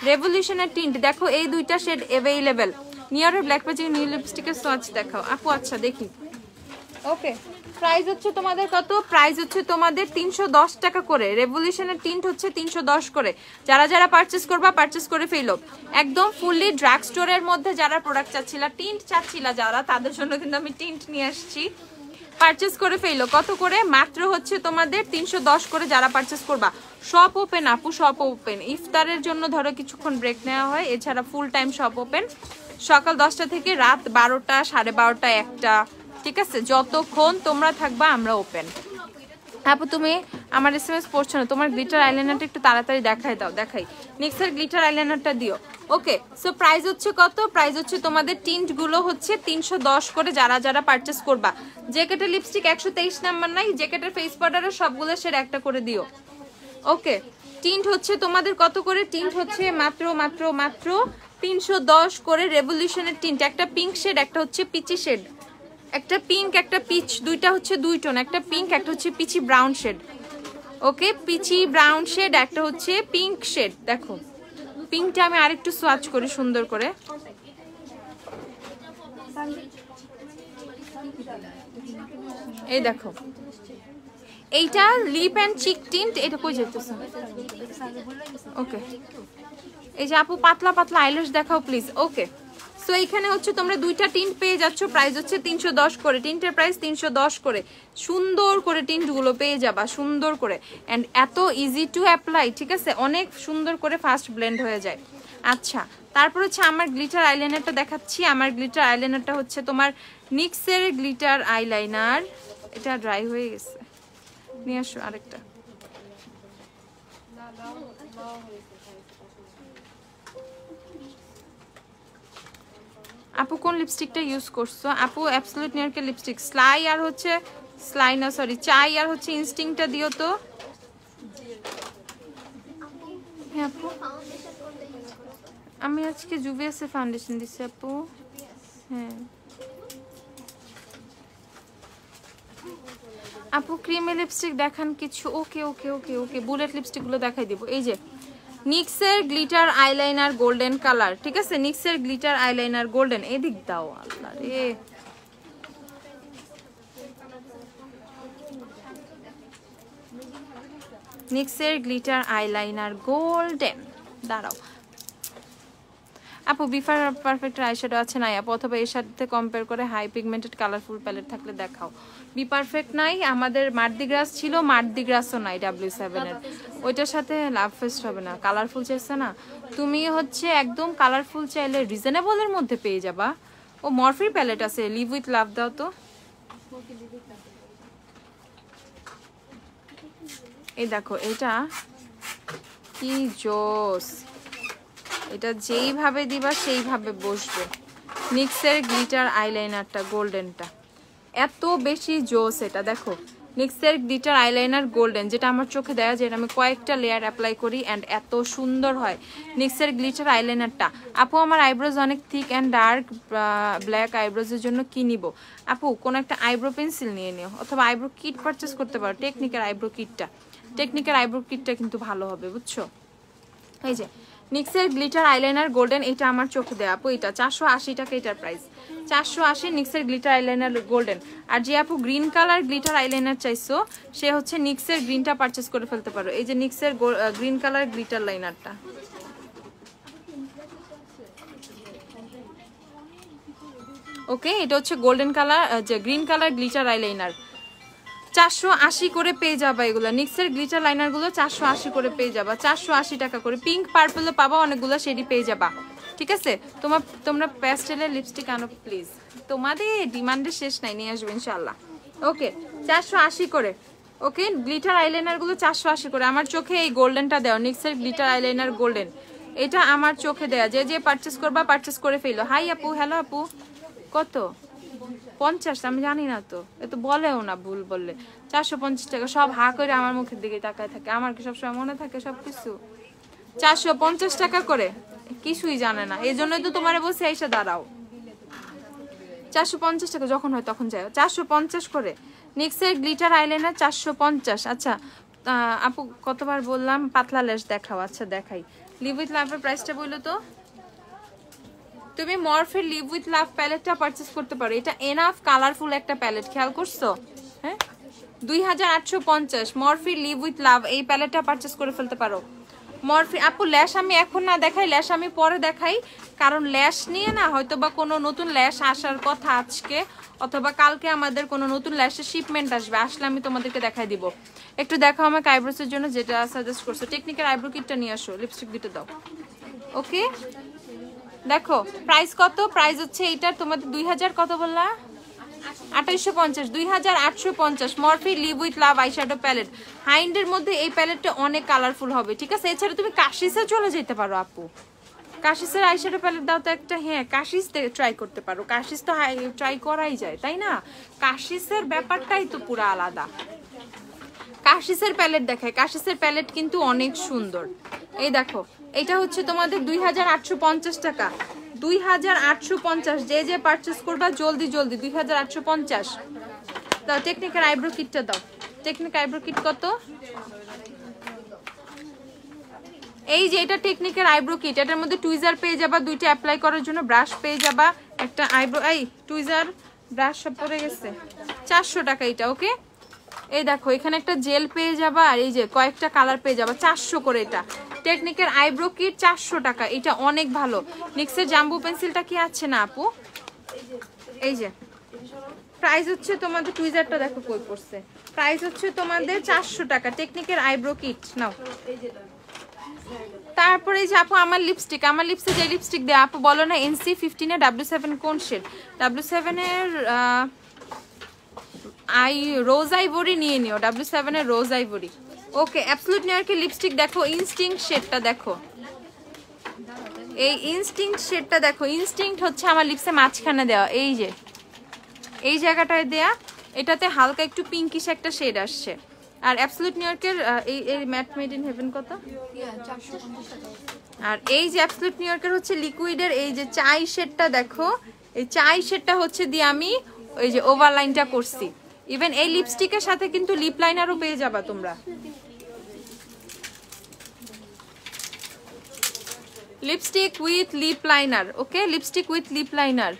রেভলিউশনের টিন্ট দেখো এই দুইটা শেড অ্যাভেলেবেল। নিয়ারের ব্ল্যাক ম্যাজিক নিউ লিপস্টিকের সোয়াচ দেখাও আপু। আচ্ছা দেখি। ওকে, প্রাইস হচ্ছে তোমাদের কত? প্রাইস হচ্ছে তোমাদের 310 টাকা করে। রেভলিউশনের টিন্ট হচ্ছে 310 করে। যারা যারা পারচেস করবা পারচেস করে ফেলো। একদম ফুললি ড্রাগ স্টোরের মধ্যে যারা প্রোডাক্ট চাচ্ছিলা, টিন্ট চাচ্ছিলা যারা, তাদের জন্য কিন্তু আমি টিন্ট নিয়ে আসছি। পারচেস করে ফেলো। কত করে? মাত্র হচ্ছে তোমাদের 310 করে। যারা পারচেস করবা শপ ওপেন আপু, শপ ওপেন। ইফতারের জন্য ধরো কিছুক্ষণ ব্রেক নেওয়া হয়, এছাড়া ফুল টাইম শপ ওপেন। সকাল 10টা থেকে রাত 12টা, 12:30, 1টা, ঠিক আছে? যতক্ষণ তোমরা থাকবা আমরা ওপেন। আপু তুমি আমার SMS পড়ছো না, তোমার গ্লিটার আইলাইনারটা একটু তাড়াতাড়ি দেখাই দাও। দেখাই, নিক্সের গ্লিটার আইলাইনারটা দিও। ওকে, সো প্রাইস হচ্ছে কত? প্রাইস হচ্ছে তোমাদের টিন্টগুলো হচ্ছে 310 করে। যারা যারা পারচেস করবা। জ্যাকেটের লিপস্টিক 123 নাম্বার নাই, জ্যাকেটের ফেস পাউডারের সবগুলো শেড একটা করে দিও। ওকে, টিন্ট হচ্ছে তোমাদের কত করে? টিন্ট হচ্ছে মাত্র মাত্র মাত্র 310 করে। রেভলিউশনের টিন্ট, একটা পিঙ্ক শেড, একটা হচ্ছে পিচি শেড। একটা পিঙ্ক একটা পিচ, দুইটা হচ্ছে 2 টোন, একটা পিঙ্ক একটা হচ্ছে পিচি ব্রাউন শেড। ওকে, পিচি ব্রাউন শেড, একটা হচ্ছে পিঙ্ক শেড। দেখো পিঙ্কটা আমি আরেকটু সোয়াচ করি সুন্দর করে। এই দেখো এইটা লিপ এন্ড চিক টিন্ট। এটা কই যেতেছে? ওকে, এই যে আপু পাতলা পাতলা আইল্যাশ দেখাও প্লিজ। ওকে, সো সো এখানে হচ্ছে তোমরা দুইটা টিন্ট পেয়ে যাচ্ছ, প্রাইস হচ্ছে 310 করে, টিন্টের প্রাইস 310 করে। সুন্দর করে টিন্টগুলো পেয়ে যাবা সুন্দর করে, অ্যান্ড এত ইজি টু অ্যাপ্লাই, ঠিক আছে, অনেক সুন্দর করে ফাস্ট ব্লেন্ড হয়ে যায়। আচ্ছা, তারপর হচ্ছে আমার গ্লিটার আইলাইনারটা দেখাচ্ছি। আমার গ্লিটার আইলাইনারটা হচ্ছে তোমার নিক্সের গ্লিটার আইলাইনার, এটা ড্রাই হয়ে গেছে, নিয়ে আসো আরেকটা। আপু কোন লিপস্টিকটা ইউজ করছো? আপু অ্যাবসলিউট নিয়ারকে লিপস্টিক স্লাই আর হচ্ছে স্লাই না সরি চাই আর হচ্ছে ইনস্টিংটা দিও তো। হ্যাঁ আপু, আমি আজকে জুভিয়াসে ফাউন্ডেশন দিছি আপু। হ্যাঁ আপু ক্রিমি লিপস্টিক দেখান কিছু। ওকে ওকে ওকে ওকে, বুলেট লিপস্টিকগুলো দেখাই দিব। এই যে নিক্সের গ্লিটার আইলাইনার গোল্ডেন কালার, ঠিক আছে, নিক্সের গ্লিটার আইলাইনার গোল্ডেন। এদিক দাও আল্লাহ রে, নিক্সের গ্লিটার আইলাইনার গোল্ডেন। দাঁড়াও আপু, বিফার পারফেক্টের আইশ্যাডো আছে নাই আপু, অথবা এর সাথে কম্পেয়ার করে হাই পিগমেন্টেড কালারফুল প্যালেট থাকলে দেখাও। বি পারফেক্ট নাই, আমাদের মার্দি গ্রাস ছিল, মার্দি গ্রাসও নাই W7 এর, ওইটার সাথে লাভ ফেস্ট হবে না। কালারফুল চাইছে না তুমি, হচ্ছে একদম কালারফুল চাইলে রিজনেবলের মধ্যে পেয়ে যাবা। ও মরফির প্যালেট আছে, লিভ উইথ লাভ দাও তো। এই দেখো এটা কি জোস, এটা যেইভাবে দিবা সেইভাবে বসবে। নিক্সের গ্লিটার আইলাইনারটা গোল্ডেনটা এত বেশি জোস, এটা দেখো নিক্সের গ্লিটার আইলাইনার গোল্ডেন, যেটা আমার চোখে দেয়া, যেটা আমি কয়েকটা লেয়ার অ্যাপ্লাই করি অ্যান্ড এত সুন্দর হয় নিক্সের গ্লিটার আইলাইনারটা। আপু আমার আইব্রোজ অনেক থিক অ্যান্ড ডার্ক ব্ল্যাক আইব্রোজের জন্য কি নিব? আপু কোনো একটা আইব্রো পেন্সিল নিয়ে নিও, অথবা আইব্রো কিট পারচেস করতে পারো, টেকনিকের আইব্রো কিটটা, টেকনিকের আইব্রো কিটটা কিন্তু ভালো হবে বুঝছো। এই যে নিক্সের গ্লিটার আইলাইনার গোল্ডেন, এটা আমার চোখে দেয়া আপু, এটা 480 টাকা এটার প্রাইস, 480 নিক্সের গ্লিটার আইলাইনার গোল্ডেন। আর যে আপু গ্রিন কালার গ্লিটার আইলাইনার চাইছো, সে হচ্ছে নিক্সের গ্রিনটা পারচেস করে ফেলতে পারো। এই যে নিক্সের গ্রিন কালার গ্লিটার লাইনারটা, ওকে, এটা হচ্ছে গোল্ডেন কালার, যে গ্রিন কালার গ্লিটার আইলাইনার 480 করে পেয়ে যাবা। এগুলো নিক্সের গ্লিটার লাইনার গুলো 480 করে পেয়ে যাবা, 480 টাকা করে। পিঙ্ক পার্পলও পাবা, অনেকগুলো শেডই পেয়ে যাবা, ঠিক আছে। তোমরা প্যাস্টেলের লিপস্টিক আনো প্লিজ, তোমাদের ডিমান্ডের শেষ নাই, নিয়ে আসবে ইনশাল্লাহ। ওকে 480 করে, ওকে গ্লিটার আইলাইনার গুলো 480 করে। আমার চোখে এই গোল্ডেনটা দেওয়া, নিক্সের গ্লিটার আইলাইনার গোল্ডেন, এটা আমার চোখে দেয়া। যে যে পারচেস করবা পারচেস করে ফেলো। হাই আপু, হ্যালো আপু, কত? 50? আমি জানি না তো, এ তো বলেও না ভুল বললে। 450 টাকা, সব হা করে আমার মুখের দিকে তাকায় থাকে, আমার কি সবসময় মনে থাকে সবকিছু? 450 টাকা করে, কিছুই জানে না, এই জন্যই তো তোমার বসে এসে দাঁড়াও। 450 টাকা, যখন হয় তখন যাও। 450 করে নিক্সের গ্লিটার আইলাইনার 450। আচ্ছা আপু কতবার বললাম পাতলা লেস দেখাও, আচ্ছা দেখাই। লিভ উইথ লাভের প্রাইসটা বললো তো। তুমি মরফের লিভ উইথ লাভ প্যালেটটা পারচেস করতে পারো, এটা এনাফ কালারফুল একটা প্যালেট, খেয়াল করছো? হ্যাঁ 2850 মরফি লিভ উইথ লাভ, এই প্যালেটটা পারচেস করে ফেলতে পারো। মরফি আপু ল্যাশ আমি এখন না দেখাই, ল্যাশ আমি পরে দেখাই, কারণ ল্যাশ নিয়ে না হয়তো বা কোনো নতুন ল্যাশ আসার কথা আজকে অথবা কালকে, আমাদের কোনো নতুন ল্যাশের শিপমেন্ট আসবে, আসলে আমি তোমাদেরকে দেখাই দিব। একটু দেখো আমাকে আইব্রোসের জন্য যেটা সাজেস্ট করছো, টেকনিকের আইব্রো কিটটা নিয়ে আসো, লিপস্টিক দুটো দাও। ওকে দেখো প্রাইস কত, প্রাইস হচ্ছে এইটার তোমাদের 2000 কত বললা? 2850, 2850 Morphe live with love eyeshadow palette. হাইন্ডের মধ্যে এই প্যালেটটা অনেক কালারফুল হবে, ঠিক আছে। এছাড়া তুমি কাশিসে চলে যেতে পারো আপু, কাশিসের আইশ্যাডো প্যালেট দাও তো একটা। হ্যাঁ কাশিস ট্রাই করতে পারো, কাশিস তো ট্রাই করাই যায় তাই না, কাশিসের ব্যাপারটাই তো পুরো আলাদা। কাশিসের প্যালেট দেখায়, কাশিসের প্যালেট কিন্তু অনেক সুন্দর। এই দেখো এটা হচ্ছে তোমাদের 2850 টাকা, 2850। যে যে পারচেস করবা জলদি জলদি 2850 দাও। টেকনিকের আইব্রো কিটটা দাও, টেকনিক আইব্রো কিট কত? এই যে এটা টেকনিকের আইব্রো কিট, এটার মধ্যে টুইজার পেয়ে যাবা, দুইটা অ্যাপ্লাই করার জন্য ব্রাশ পেয়ে যাবা, একটা আইব্রো, এই টুইজার ব্রাশ সব পড়ে গেছে, 400 টাকা এটা। ওকে এই দেখো এখানে একটা জেল পেয়ে যাবা, আর এই যে কয়েকটা কালার পেয়ে যাবা, 400 করে। এটা টেকনিকের আইব্রো কিট 400 টাকা, এটা অনেক ভালো। নিক্সের জাম্বু পেন্সিলটা কি আছে না আপু? এই যে প্রাইস হচ্ছে তোমাদের, টুইজারটা দেখো কই পড়ছে, প্রাইস হচ্ছে তোমাদের 400 টাকা টেকনিকের আইব্রো কিট। নাও তারপরে এই যে আপু আমার লিপস্টিক, আমার লিপসে যে লিপস্টিক দেয় আপু বলো না NC15 এর W7 কোন শেড? W7 এর রোজ আইভরি নিয়ে নিও, W7 এর রোজ আইভরি। ওকে অ্যাবসলিউট নিউ ইয়র্কের লিপস্টিক দেখো, ইনস্টিংক্ট শেডটা দেখো, এই ইনস্টিংক্ট শেডটা দেখো। ইনস্টিংক্ট হচ্ছে আমার লিপসে মাঝখানে দেওয়া, এই যে এই জায়গাটায় দেয়া, এটাতে হালকা একটু পিঙ্কিশ একটা শেড আসছে। আর অ্যাবসলিউট নিউ ইয়র্কের এই ম্যাট মেড ইন হেভেন কত? আর এই যে অ্যাবসলিউট নিউ ইয়র্কের হচ্ছে লিকুইডের এই যে চাই শেডটা দেখো, এই চাই শেডটা হচ্ছে দিয়ে আমি ওই যে ওভারলাইনটা করছি। ইভেন এই লিপস্টিকের সাথে কিন্তু লিপ লাইনারও পেয়ে যাবা তোমরা, lipstick with lip liner. Okay lipstick with lip liner,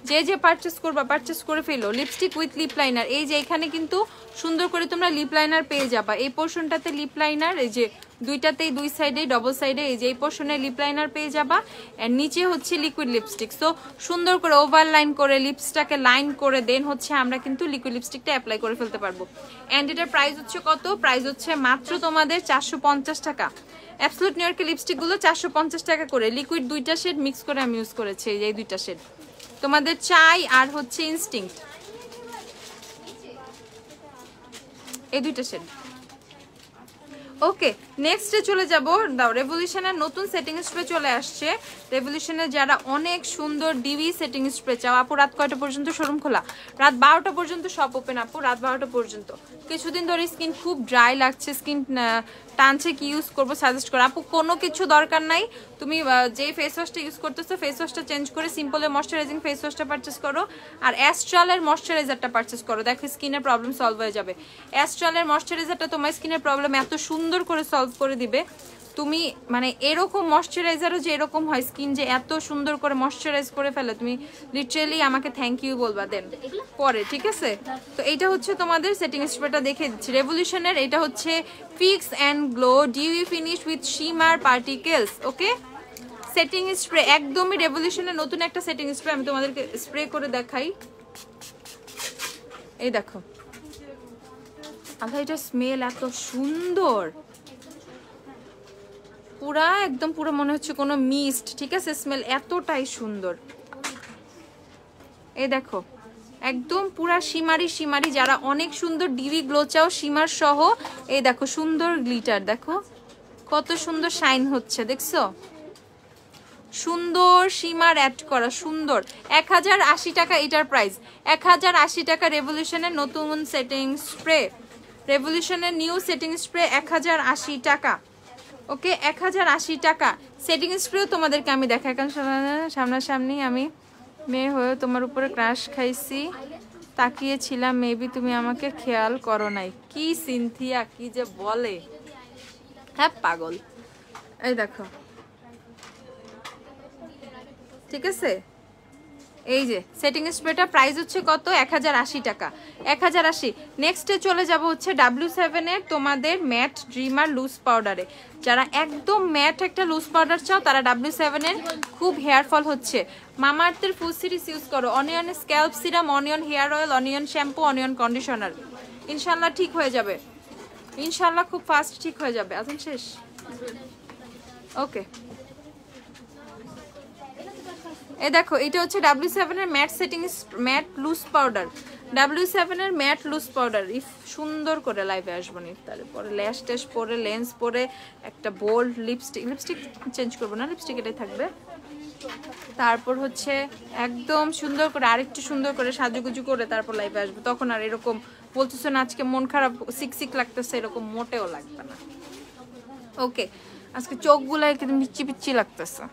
যে যে পারচেস করবা পারচেস করে ফেলো। লিপস্টিক উইথ লিপ লাইনার, এই যে এখানে কিন্তু সুন্দর করে তোমরা লিপ লাইনার পেয়ে যাবা। এই পোর্শনটাতে লিপ লাইনার, এই যে দুইটাতেই দুই সাইডে ডবল সাইডে এই যে এই পোর্শনে লিপ লাইনার পেয়ে যাবা। এর নিচে হচ্ছে লিকুইড লিপস্টিক। সো সুন্দর করে ওভার লাইন করে লিপসটাকে লাইন করে দেন হচ্ছে আমরা কিন্তু লিকুইড লিপস্টিকটা অ্যাপ্লাই করে ফেলতে পারবো। অ্যান্ড এটার প্রাইস হচ্ছে কত? প্রাইস হচ্ছে মাত্র তোমাদের 450 টাকা। অ্যাবসলিউট নিউ ইয়র্কের লিপস্টিকগুলো 450 টাকা করে। লিকুইড দুইটা শেড মিক্স করে আমি ইউজ করেছি, এই দুইটা শেড তোমাদের চাই আর হচ্ছে ইনস্টিংক্ট, এই দুইটা শেড। ওকে নেক্সটে চলে যাব, দাও রেভলিউশনের নতুন সেটিং স্প্রে চলে আসছে। রেভলিউশনের যারা অনেক সুন্দর ডিভি সেটিং স্প্রে চাও আপু, রাত কয়টা পর্যন্ত শোরুম খোলা? রাত 12টা পর্যন্ত সব ওপেন আপু, রাত 12টা পর্যন্ত। কিছুদিন ধরে স্কিন খুব ড্রাই লাগছে, স্কিন টানছে, কি ইউজ করবো সাজেস্ট করো আপু? কোনো কিছু দরকার নাই, তুমি যে ফেস ওয়াশটা ইউজ করতেছো ফেস ওয়াশটা চেঞ্জ করে সিম্পলের ময়শ্চারাইজিং ফেস ওয়াশটা পারচেস করো, আর অ্যাস্ট্রালের ময়শ্চারাইজারটা পারচেস করো, দেখো স্কিনের প্রবলেম সলভ হয়ে যাবে। অ্যাস্ট্রালের ময়শ্চারাইজারটা তোমার স্কিনের প্রবলেম এত সুন্দর করে সলভ করে দিবে। তুমি মানে এরকম ময়শ্চারাইজারও যে এরকম হয়, স্কিন যে এত সুন্দর করে ময়শ্চারাইজ করে ফেলে, তুমি লিটারালি আমাকে থ্যাংক ইউ বলবা দেন পরে, ঠিক আছে? তো এইটা হচ্ছে তোমাদের সেটিং স্প্রেটা দেখে দিচ্ছি রেভলিউশনের। এটা হচ্ছে fix and glow dewy finish with shimmer particles. Okay setting spray একদমই রেভলিউশনের নতুন একটা সেটিং স্প্রে, আমি তোমাদেরকে স্প্রে করে দেখাই। এই দেখো আচ্ছা, এটা স্মেল এত সুন্দর, পুরা একদম পুরো মনে হচ্ছে কোনো মিস্ট, ঠিক আছে? স্মেল এতটাই সুন্দর। এই দেখো একদম পুরা শিমারি শিমারি, যারা অনেক সুন্দর ডিভি গ্লো চাও শিমার সহ, এই দেখো সুন্দর গ্লিটার, দেখো কত সুন্দর শাইন হচ্ছে, দেখছো? সুন্দর শিমার অ্যাড করা, সুন্দর। 1080 টাকা এটার প্রাইস, 1080 টাকা রেভলিউশনের নতুন সেটিং স্প্রে। রেভলিউশনের নিউ সেটিং স্প্রে 1080 টাকা। ওকে 1080 টাকা সেটিং স্প্রেও তোমাদেরকে আমি দেখাই, কারণ সামনাসামনি আমি মেয়ে হয়ে তোমার উপরে ক্রাশ খাইছি, তাকিয়েছিলাম মেবি তুমি আমাকে খেয়াল করো নাই। কি সিনথিয়া কি যে বলে, হ্যাঁ পাগল। এই দেখো ঠিক আছে, এই যে সেটিং স্প্রেটা প্রাইস হচ্ছে কত? 1080 টাকা, 1080। নেক্সটে চলে যাব হচ্ছে W7 এর তোমাদের ম্যাট ড্রিমার লুজ পাউডারে। যারা একদম ম্যাট একটা লুজ পাউডার চাও তারা W7 এর, খুব হেয়ার ফল হচ্ছে, মামা আর্থের ফুল সিরিজ ইউজ করো, onion scalp serum, onion hair oil, onion shampoo, onion conditioner, ইনশাল্লাহ ঠিক হয়ে যাবে, ইনশাল্লাহ খুব ফাস্ট ঠিক হয়ে যাবে। আছেন শেষ? ওকে এই দেখো এটা হচ্ছে W7 এর matte setting matte loose powder, W7 এর ম্যাট লুজ পাউডার। ইফ সুন্দর করে লাইভে আসবো না, তারপরে ল্যাশ ট্যাশ পরে লেন্স পরে একটা বোল্ড লিপস্টিক, লিপস্টিক চেঞ্জ করবো না, লিপস্টিক এটাই থাকবে। তারপর হচ্ছে একদম সুন্দর করে আরেকটু সুন্দর করে সাজুগুজু করে তারপর লাইভে আসবো, তখন আর এরকম বলতেছো না আজকে মন খারাপ সিক লাগতেছে, এরকম মোটেও লাগবে না। ওকে আজকে চোখগুলো একদম পিচ্ছি পিচ্ছি লাগতেছে।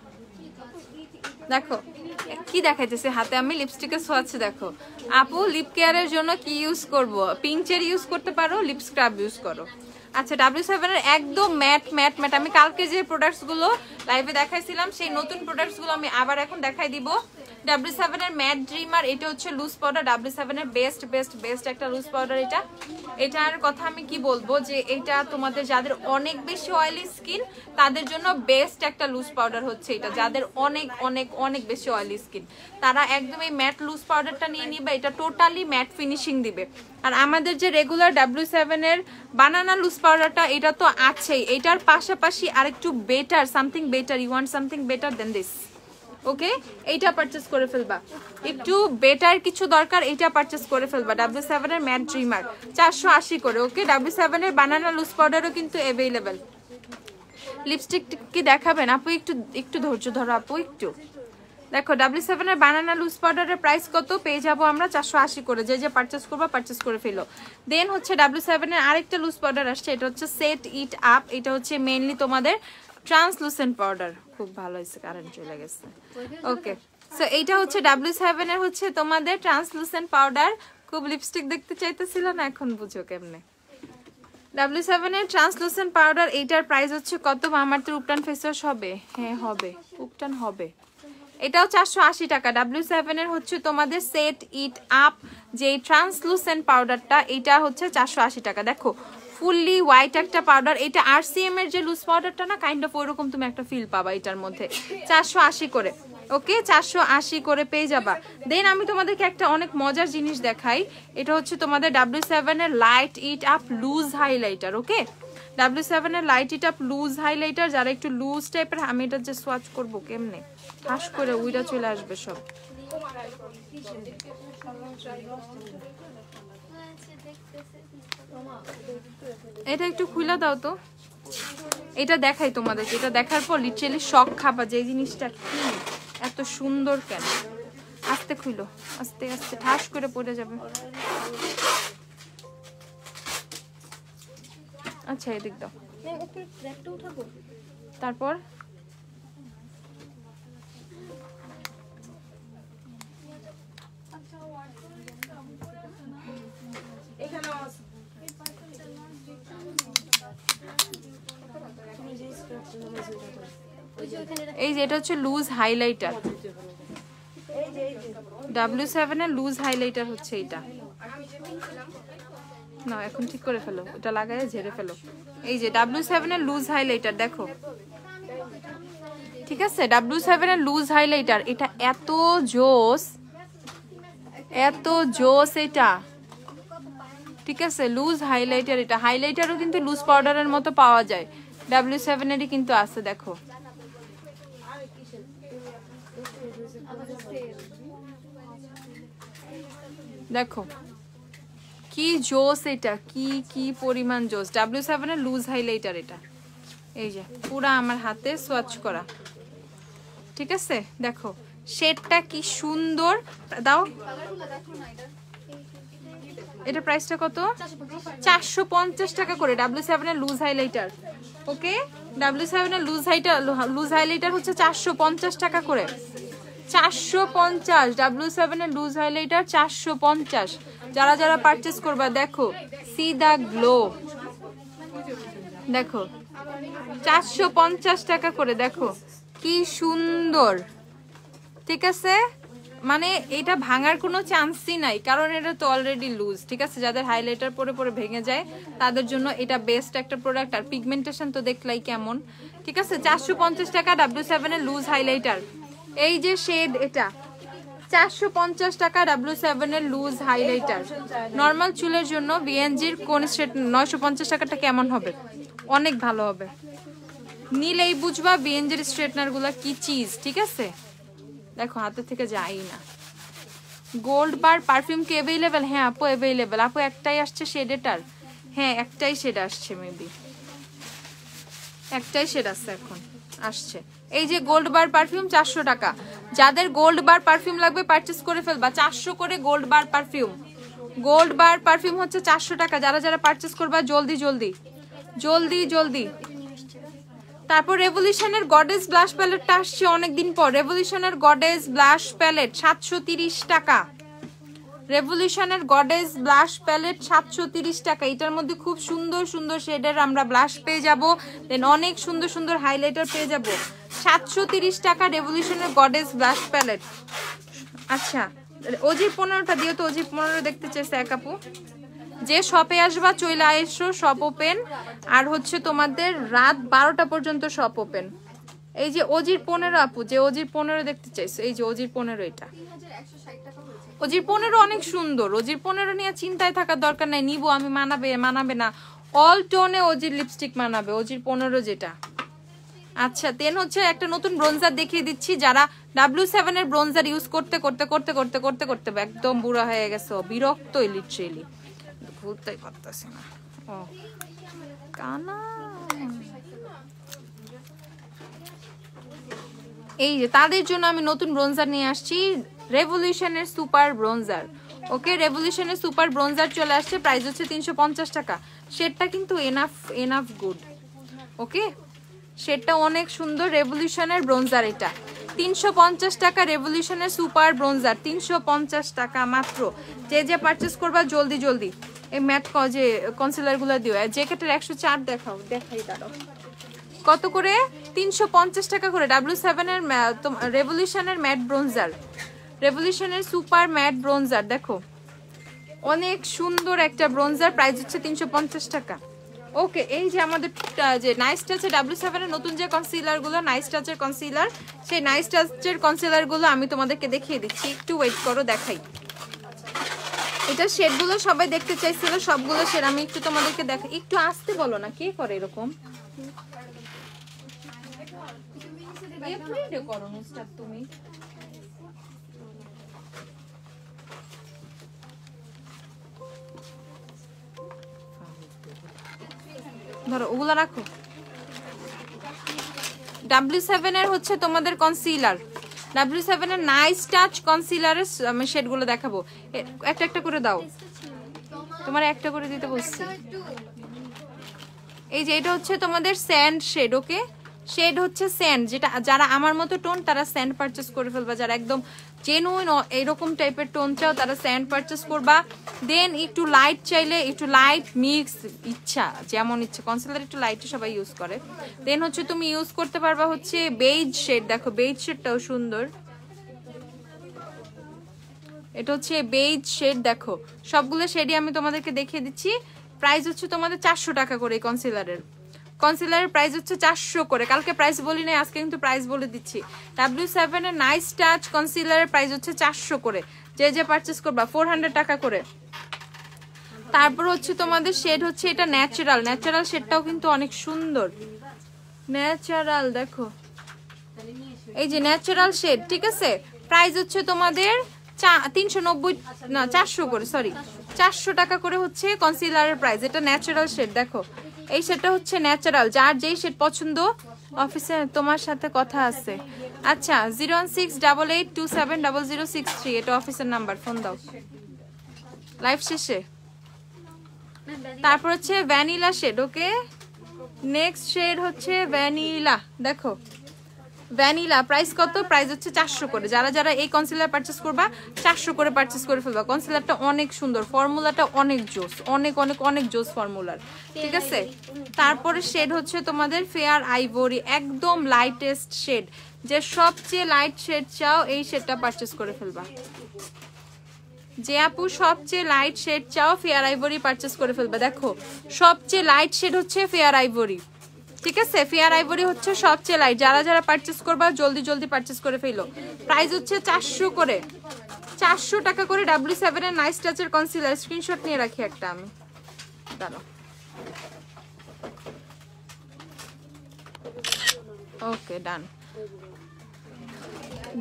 দেখো কি দেখাইতেছে হাতে, আমি লিপস্টিকের সোয়াচ্ছি। দেখো আপু লিপ কেয়ারের জন্য কি ইউজ করব? পিঙ্ক চেরি ইউজ করতে পারো, লিপ স্ক্রাব ইউজ করো। আচ্ছা W7 এর একদম ম্যাট ম্যাট ম্যাট, আমি কালকে যে প্রোডাক্টসগুলো লাইভে দেখাইছিলাম সেই নতুন প্রোডাক্টসগুলো আমি আবার এখন দেখাই দিব। W7 এর ম্যাট ড্রিমার, এটা হচ্ছে লুজ পাউডার, W7 এর বেস্ট বেস্ট বেস্ট একটা লুজ পাউডার। এটার কথা আমি কি বলবো যে এটা তোমাদের যাদের অনেক বেশি অয়েলি স্কিন তাদের জন্য বেস্ট একটা লুজ পাউডার হচ্ছে এটা। যাদের অনেক অনেক অনেক বেশি অয়েলি স্কিন তারা একদম এই ম্যাট লুজ পাউডারটা নিয়ে নিবে, এটা টোটালি ম্যাট ফিনিশিং দিবে। আর আমাদের যে রেগুলার W7 এর বানানা লুজ পাউডারটা এটা তো আছেই, এটার পাশাপাশি আরেকটু better, something better, you want something better then this, okay, এইটা পারচেজ করে ফেলবা। একটু বেটার কিছু দরকার, এইটা পারচেজ করে ফেলবা। W7 এর ম্যাট ড্রিমার 480 করে, ওকে। W7 এর বানানা লুজ পাউডারও কিন্তু অ্যাভেলেবেল। লিপস্টিক কি দেখাবেন আপু? একটু একটু ধৈর্য ধরো আপু, একটু দেখো। W7 এর বানানা লুজ পাউডারের প্রাইস কত পেয়ে যাবো আমরা? 480 করে। যে পারচেজ করবা পারচেজ করে ফেলো। দেন হচ্ছে W7 এর আরেকটা লুজ পাউডার আসছে, এটা হচ্ছে সেট ইট আপ। এটা হচ্ছে মেইনলি তোমাদের ট্রান্সলুসেন্ট পাউডার। খুব ভালো হয়েছে, কারেন্ট চলে গেছে, ওকে। সো এইটা হচ্ছে W7 এর হচ্ছে তোমাদের ট্রান্সলুসেন্ট পাউডার। খুব লিপস্টিক দেখতে চাইতেছিল না, এখন বুঝো কেমনে। W7 এর ট্রান্সলুসেন্ট পাউডার, এইটার প্রাইস হচ্ছে কত? আমার তো উপটান ফেস ওয়াশ হবে, হ্যাঁ হবে, উপটান হবে। এটাও 480 টাকা। W7 এর হচ্ছে তোমাদের সেট ইট আপ যে ট্রান্সলুসেন্ট পাউডারটা, এটা হচ্ছে 480 টাকা। দেখো ফুললি হোয়াইট একটা পাউডার। এটা RCM এর যে লুজ পাউডারটা না, কাইন্ড অফ ওইরকম তুমি একটা ফিল পাবা এটার মধ্যে। 480 করে, ওকে, 480 করে পেয়ে যাবা। দেন আমি তোমাদেরকে একটা অনেক মজার জিনিস দেখাই। এটা হচ্ছে তোমাদের W7 এর light it up loose highlighter, okay. W7 এর light it up loose highlighter, যারা একটু লুজ টাইপের, আমি এটা যে সোয়াচ করবো কেমনে, হাস করে উইরা চলে আসবে সব। এটা একটু খুলে দাও তো, এটা দেখাই তোমাদেরকে। এটা দেখার পর লিটারালি শক খাবা যে এই জিনিসটা কি এত সুন্দর কেন। আস্তে খুলো, আস্তে আস্তে, ঠাস করে পড়ে যাবে। আচ্ছা এদিক দাও, তারপর এই যে এটা হচ্ছে লুজ হাইলাইটার। W7 এর লুজ হাইলাইটার হচ্ছে এটা। না এখন ঠিক করে ফেলো, এটা লাগায় ঝেড়ে ফেলো। এই যে W7 এর লুজ হাইলাইটার দেখো, ঠিক আছে। W7 এর লুজ হাইলাইটার, এটা এত জোস, এত জোস এটা, ঠিক আছে। লুজ হাইলাইটার, এটা হাইলাইটারও কিন্তু লুজ পাউডারের মতো পাওয়া যায়, W7 এরই কিন্তু আছে। দেখো দেখো কি জোস এটা, কি কি পরিমাণ জোস। W7 এর লুজ হাইলাইটার এটা, এই যে পুরা আমার হাতে সোয়াচ করা, ঠিক আছে। দেখো শেডটা কি সুন্দর, দাও। এটা প্রাইসটা কত? 450 টাকা করে W7 এর লুজ হাইলাইটার, ওকে। W7 এর লুজ হাইলাইটার হচ্ছে 450 টাকা করে। 450 W7 এর লুজ হাইলাইটার 450। যারা যারা পারচেজ করবা দেখো, সি দা গ্লো, দেখো 450 টাকা করে, দেখো কি সুন্দর, ঠিক আছে। মানে এটা ভাঙার কোনো চান্সই নাই, কারণ এটা তো অলরেডি লুজ, ঠিক আছে। যাদের হাইলাইটার পরে পরে ভেঙে যায় তাদের জন্য এটা বেস্ট একটা প্রোডাক্ট। আর পিগমেন্টেশন তো দেখলাই কেমন, ঠিক আছে। 450 টাকা W7 এর লুজ হাইলাইটার। এই যে শেড, এটা 450 টাকা W7 এর লুজ হাইলাইটার। নর্মাল চুলের জন্য বিএনজির কোন স্ট্রেট 950 টাকাটা কেমন হবে? অনেক ভালো হবে, নিলেই বুঝবা বিএনজির স্ট্রেটনার গুলা কি চিজ, ঠিক আছে। দেখো হাতে থেকে যাই না। গোল্ড বার পারফিউম কি অ্যাভেলেবেল? হ্যাঁ আপু অ্যাভেলেবেল। আপু একটাই আসছে শেড এটার, হ্যাঁ একটাই শেড আসছে, মেবি একটাই শেড আসছে এখন আসছে। এই যে গোল্ড বার পারফিউম 400 টাকা। যাদের গোল্ড বার পারফিউম লাগবে পারচেজ করে ফেলবা, 400 করে গোল্ড বার পারফিউম। গোল্ড বার পারফিউম হচ্ছে 400 টাকা। যারা যারা পারচেজ করবা জলদি জলদি জলদি জলদি। তারপর রেভলিউশনের গডেস ব্লাশ প্যালেটটা আসছে অনেকদিন পর। রেভলিউশনের গডেস ব্লাশ প্যালেট 730 টাকা। রেভলিউশনের গডেস ব্লাশ প্যালেট 730 টাকা। এটার মধ্যে খুব সুন্দর সুন্দর শেডের আমরা ব্লাশ পেয়ে যাব, দেন অনেক সুন্দর সুন্দর হাইলাইটার পেয়ে যাব। 730 টাকা রেভলিউশনের গডেস ব্লাশ প্যালেট, আচ্ছা অজির 15টা দিও তো, অজির 15 দেখতে চাইছে এক আপু। যে শপে আসবা চলে আইসো, শপ ওপেন। আর হচ্ছে তোমাদের রাত 12টা পর্যন্ত শপ ওপেন। এই যে অজির 15 আপু, যে অজির 15 দেখতে চাইছো, এই যে অজির 15 এটা। অজির 15 অনেক সুন্দর। অজির 15 নিয়ে চিন্তায় থাকার দরকার নাই, নিবো আমি, মানাবে না, অল টোনে অজির লিপস্টিক মানাবে। অজির 15 যেটা। আচ্ছা দেন হচ্ছে একটা নতুন ব্রোঞ্জার দেখিয়ে দিচ্ছি। যারা W7 এর ব্রোঞ্জার ইউজ করতে করতে করতে করতে করতে করতে একদম বুড়া হয়ে গেছে, বিরক্ত লিটারেলি, ভুলতেই পারতেছি না। ও কানা, এই যে তাদের জন্য আমি নতুন ব্রোঞ্জার নিয়ে আসছি, রেভলিউশনের সুপার ব্রোঞ্জার। ওকে, রেভলিউশনের সুপার ব্রোঞ্জার চলে আসছে, প্রাইস হচ্ছে 350 টাকা। শেডটা কিন্তু এনাফ গুড। ওকে, শেডটা অনেক সুন্দর। রেভলিউশনের ব্রোঞ্জার এটা 350 টাকা। রেভলিউশনের সুপার ব্রোঞ্জার 350 টাকা মাত্র। যে যে পারচেস করবা জলদি জলদি এই ম্যাট যে কনসিলার গুলো দিও। জ্যাকেটের 104 দেখাই দাঁড়াও কত করে, 350 টাকা করে। W7 এর রেভলিউশনের ম্যাট ব্রোঞ্জার, রেভলিউশনের সুপার ম্যাট ব্রোঞ্জার, দেখো অনেক সুন্দর একটা ব্রোঞ্জার, প্রাইস হচ্ছে 350 টাকা। ওকে, এই যে আমাদের যে নাইস টাচের W7 এর নতুন যে কনসিলার গুলো, নাইস টাচের কনসিলার, সেই নাইস টাচের কনসিলার গুলো আমি তোমাদেরকে দেখিয়ে দিচ্ছি, একটু ওয়েট করো দেখাই। এটা শেড গুলো সবাই দেখতে চাইছিল, সবগুলো শেড আমি একটু তোমাদেরকে দেখাই। একটু আসতে বলো না, কে করে এরকম? তুমি ধরো ওগুলো রাখো। W7 এর হচ্ছে তোমাদের কনসিলার, W7 এর নাইস টাচ কনসিলারের আমি শেডগুলো দেখাবো। একটা একটা করে দাও, তোমার একটা করে দিতে বলছি। এই যে এটা হচ্ছে তোমাদের স্যান্ড শেড। ওকে, শেড হচ্ছে স্যান্ড, যেটা যারা আমার মতো টোন তারা স্যান্ড পারচেস করে ফেলবা। যারা একদম জেনুইন এরকম টাইপের টোন চাও তারা স্যান্ড পারচেস করবা। দেন একটু লাইট চাইলে একটু লাইট মিক্স, ইচ্ছা যেমন ইচ্ছা, কনসিলার একটু লাইট সবাই ইউজ করে। দেন হচ্ছে তুমি ইউজ করতে পারবা হচ্ছে বেজ শেড। দেখো বেজ শেডটাও সুন্দর, এটা হচ্ছে বেজ শেড। দেখো সবগুলো শেডই আমি তোমাদেরকে দেখিয়ে দিচ্ছি। প্রাইস হচ্ছে তোমাদের 400 টাকা করে। কনসিলারের প্রাইস হচ্ছে 400 করে। কালকে প্রাইস বলি নাই, আজকে কিন্তু প্রাইস বলে দিচ্ছি। W7 এর নাইস টাচ কনসিলারের প্রাইস হচ্ছে 400 করে। যে যে পারচেস করবা 400 টাকা করে। তারপর হচ্ছে তোমাদের শেড হচ্ছে এটা ন্যাচারাল শেডটাও কিন্তু অনেক সুন্দর। ন্যাচারাল দেখো, এই যে ন্যাচারাল শেড, ঠিক আছে। প্রাইস হচ্ছে তোমাদের 390 না 400 করে, সরি 400 টাকা করে হচ্ছে কনসিলারের প্রাইস। এটা ন্যাচারাল শেড, দেখো এই শেডটা হচ্ছে ন্যাচারাল। যার যেই শেড পছন্দ অফিসে তোমার সাথে কথা আছে। আচ্ছা 01688270063 এটা অফিসের নাম্বার, ফোন দাও লাইভ শেষে। তারপর হচ্ছে ভ্যানিলা শেড। ওকে, নেক্সট শেড হচ্ছে ভ্যানিলা। দেখো ভ্যানিলা প্রাইস কত, প্রাইস হচ্ছে 400 করে। যারা যারা এই কনসিলার পারচেস করবা 400 করে পারচেস করে ফেলবা। কনসিলারটা অনেক সুন্দর, ফর্মুলাটা অনেক জোস, অনেক অনেক অনেক জোস ফর্মুলার, ঠিক আছে। তারপরে শেড হচ্ছে তোমাদের ফেয়ার আইভরি, একদম লাইটেস্ট শেড। যে সবচেয়ে লাইট শেড চাও এই শেডটা পারচেস করে ফেলবা। যে আপু সবচেয়ে লাইট শেড চাও ফেয়ার আইভরি পারচেস করে ফেলবা। দেখো সবচেয়ে লাইট শেড হচ্ছে ফেয়ার আইভরি, ঠিক আছে। ফেয়ার আইভরি হচ্ছে সবচেয়ে লাইট। যারা যারা পারচেস করবা জলদি জলদি পারচেস করে ফেলো। প্রাইস হচ্ছে 400 করে, 400 টাকা করে। W7 এর নাইস টাচের কনসিলার স্ক্রিনশট নিয়ে রাখি একটা আমি, দাঁড়াও। ওকে ডান,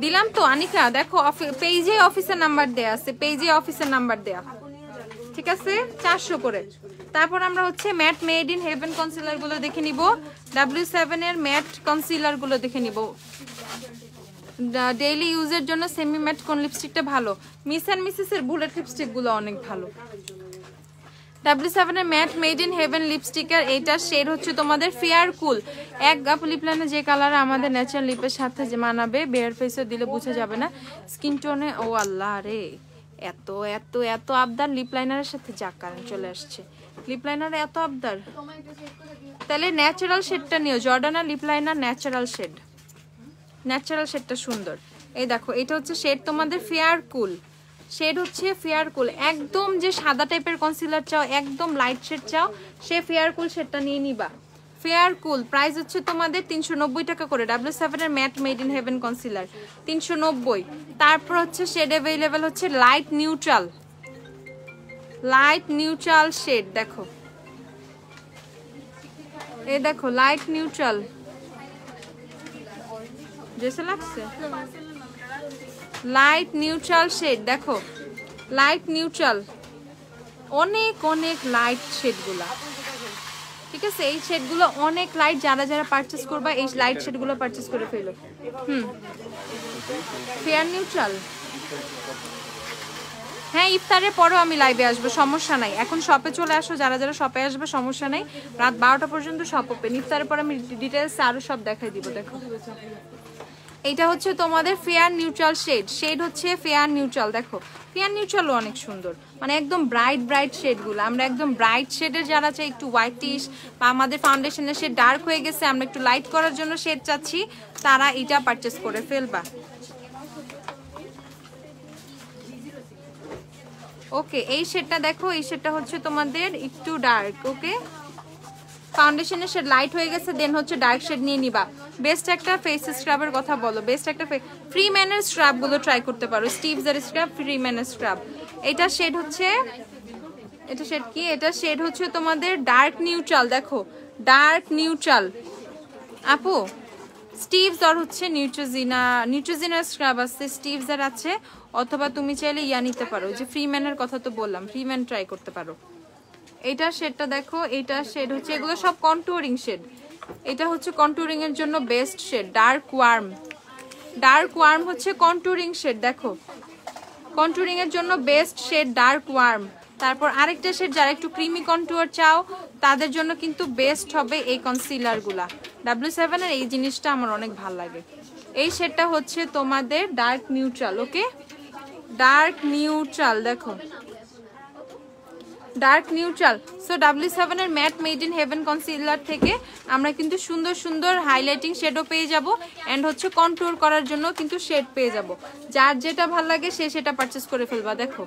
দিলাম তো আনিকা। দেখো পেজে অফিসের নাম্বার দেয়া আছে, পেজে অফিসের নাম্বার দেয়া, ঠিক আছে। 400 করে। তারপর আমরা হচ্ছে matte made in heaven concealer গুলো দেখে নিব। W7 এর ম্যাট কনসিলার গুলো দেখে নিব। ডেইলি ইউজের জন্য সেমি ম্যাট কোন লিপস্টিকটা ভালো? মিস এন্ড মিসেস এর বুলেট লিপস্টিক গুলো অনেক ভালো। W7 এর ম্যাট মেড ইন হেভেন লিপস্টিকের এইটা শেড হচ্ছে তোমাদের ফেয়ার কুল। এক গাপ লিপ লাইনে যে কালার আমাদের ন্যাচারাল লিপের সাথে যে মানাবে, বেয়ার ফেসে দিলে বোঝা যাবে না স্কিন টোনে। ও আল্লাহ রে, এত এত এত আবদার লিপ লাইনারের সাথে, যা কারেন্ট চলে আসছে। লিপ লাইনারে এত আবদার, তাহলে ন্যাচারাল শেডটা নিও। Jordana lip liner natural shade, natural শেডটা সুন্দর। এই দেখো এটা হচ্ছে শেড তোমাদের ফেয়ার কুল, শেড হচ্ছে ফেয়ার কুল। একদম যে সাদা টাইপের কনসিলার চাও, একদম লাইট শেড চাও, সে ফেয়ার কুল শেডটা নিয়ে নিবা। ফেয়ার কুল প্রাইস হচ্ছে তোমাদের 390 টাকা করে। W7 এর matte made in heaven concealer 390। তারপর হচ্ছে শেড অ্যাভেলেবেল হচ্ছে light neutral, light neutral shade. দেখো এই দেখো লাইট নিউট্রাল, যেসে লাগছে লাইট নিউট্রাল শেড। দেখো লাইট নিউট্রাল, অনেক অনেক লাইট শেডগুলা, ঠিক আছে? এই শেডগুলো অনেক লাইট, যারা যারা পারচেস করবা এই লাইট শেডগুলো পারচেস করে ফেলো। Fair neutral. হ্যাঁ ইফতারের পরেও আমি লাইভে আসবো, সমস্যা নাই। এখন শপে চলে আসো, যারা যারা শপে আসবে সমস্যা নাই, রাত 12টা পর্যন্ত শপ ওপেন। ইফতারের পর আমি ডিটেলস আরো সব দেখাই দিব। দেখো এটা হচ্ছে তোমাদের ফেয়ার নিউট্রাল শেড, শেড হচ্ছে ফেয়ার নিউট্রাল। দেখো ফেয়ার নিউট্রালও অনেক সুন্দর, মানে একদম ব্রাইট ব্রাইট শেডগুলো। আমরা একদম ব্রাইট শেডের যারা চাই, একটু হোয়াইটিশ বা আমাদের ফাউন্ডেশনের শেড ডার্ক হয়ে গেছে, আমরা একটু লাইট করার জন্য শেড চাচ্ছি, তারা এটা পারচেস করে ফেলবা। ওকে এই শেডটা দেখো, এই শেডটা হচ্ছে তোমাদের একটু ডার্ক। ওকে ফাউন্ডেশনের শেড লাইট হয়ে গেছে, দেন হচ্ছে ডার্ক শেড নিয়ে নিবা। বেস্ট একটা ফেস স্ক্রাবের কথা বলো, বেস্ট একটা ফ্রি ম্যানের স্ক্রাব গুলো ট্রাই করতে পারো। স্টিভস এর স্ক্রাব, ফ্রি ম্যানের স্ক্রাব। এটা শেড হচ্ছে, এটা শেড কি, এটা শেড হচ্ছে তোমাদের ডার্ক নিউট্রাল। দেখো ডার্ক নিউট্রাল আপু। স্টিভস আর হচ্ছে নিউট্রোজিনার স্ক্রাব আছে, স্টিভস আর আছে, অথবা তুমি চাইলে ইয়া নিতে পারো, যে ফ্রি ম্যানের কথা তো বললাম, ফ্রি ম্যান ট্রাই করতে পারো। এটা শেডটা দেখো, এটা শেড হচ্ছে, এগুলো সব কন্টুরিং শেড। এটা হচ্ছে কন্টুরিং এর জন্য best shade, dark warm. Dark warm হচ্ছে কন্টুরিং শেড। দেখো কন্টুরিং এর জন্য বেস্ট শেড ডার্ক ওয়ার্ম। তারপর আরেকটা শেড যারা একটু ক্রিমি কন্টুয়ার চাও তাদের জন্য কিন্তু বেস্ট হবে এই কনসিলার গুলা। W7 এর এই জিনিসটা আমার অনেক ভালো লাগে। এই শেডটা হচ্ছে তোমাদের dark neutral. Okay dark neutral, দেখো ডার্ক নিউট্রাল। সো W7 এর matte made in heaven concealer থেকে আমরা কিন্তু সুন্দর সুন্দর হাইলাইটিং শেডও পেয়ে যাব, এন্ড হচ্ছে কন্ট্রোল করার জন্য কিন্তু শেড পেয়ে যাব। যার যেটা ভালো লাগে সে সেটা পারচেস করে ফেলবা। দেখো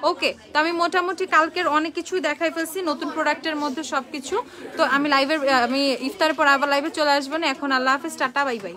ওকে, তো আমি মোটামুটি কালকের অনেক কিছুই দেখাই ফেলছি, নতুন প্রোডাক্টের মধ্যে সবকিছু। তো আমি ইফতারের পর আবার লাইভে চলে আসবো না। এখন আল্লাহ হাফেজ, টাটা, বাই বাই।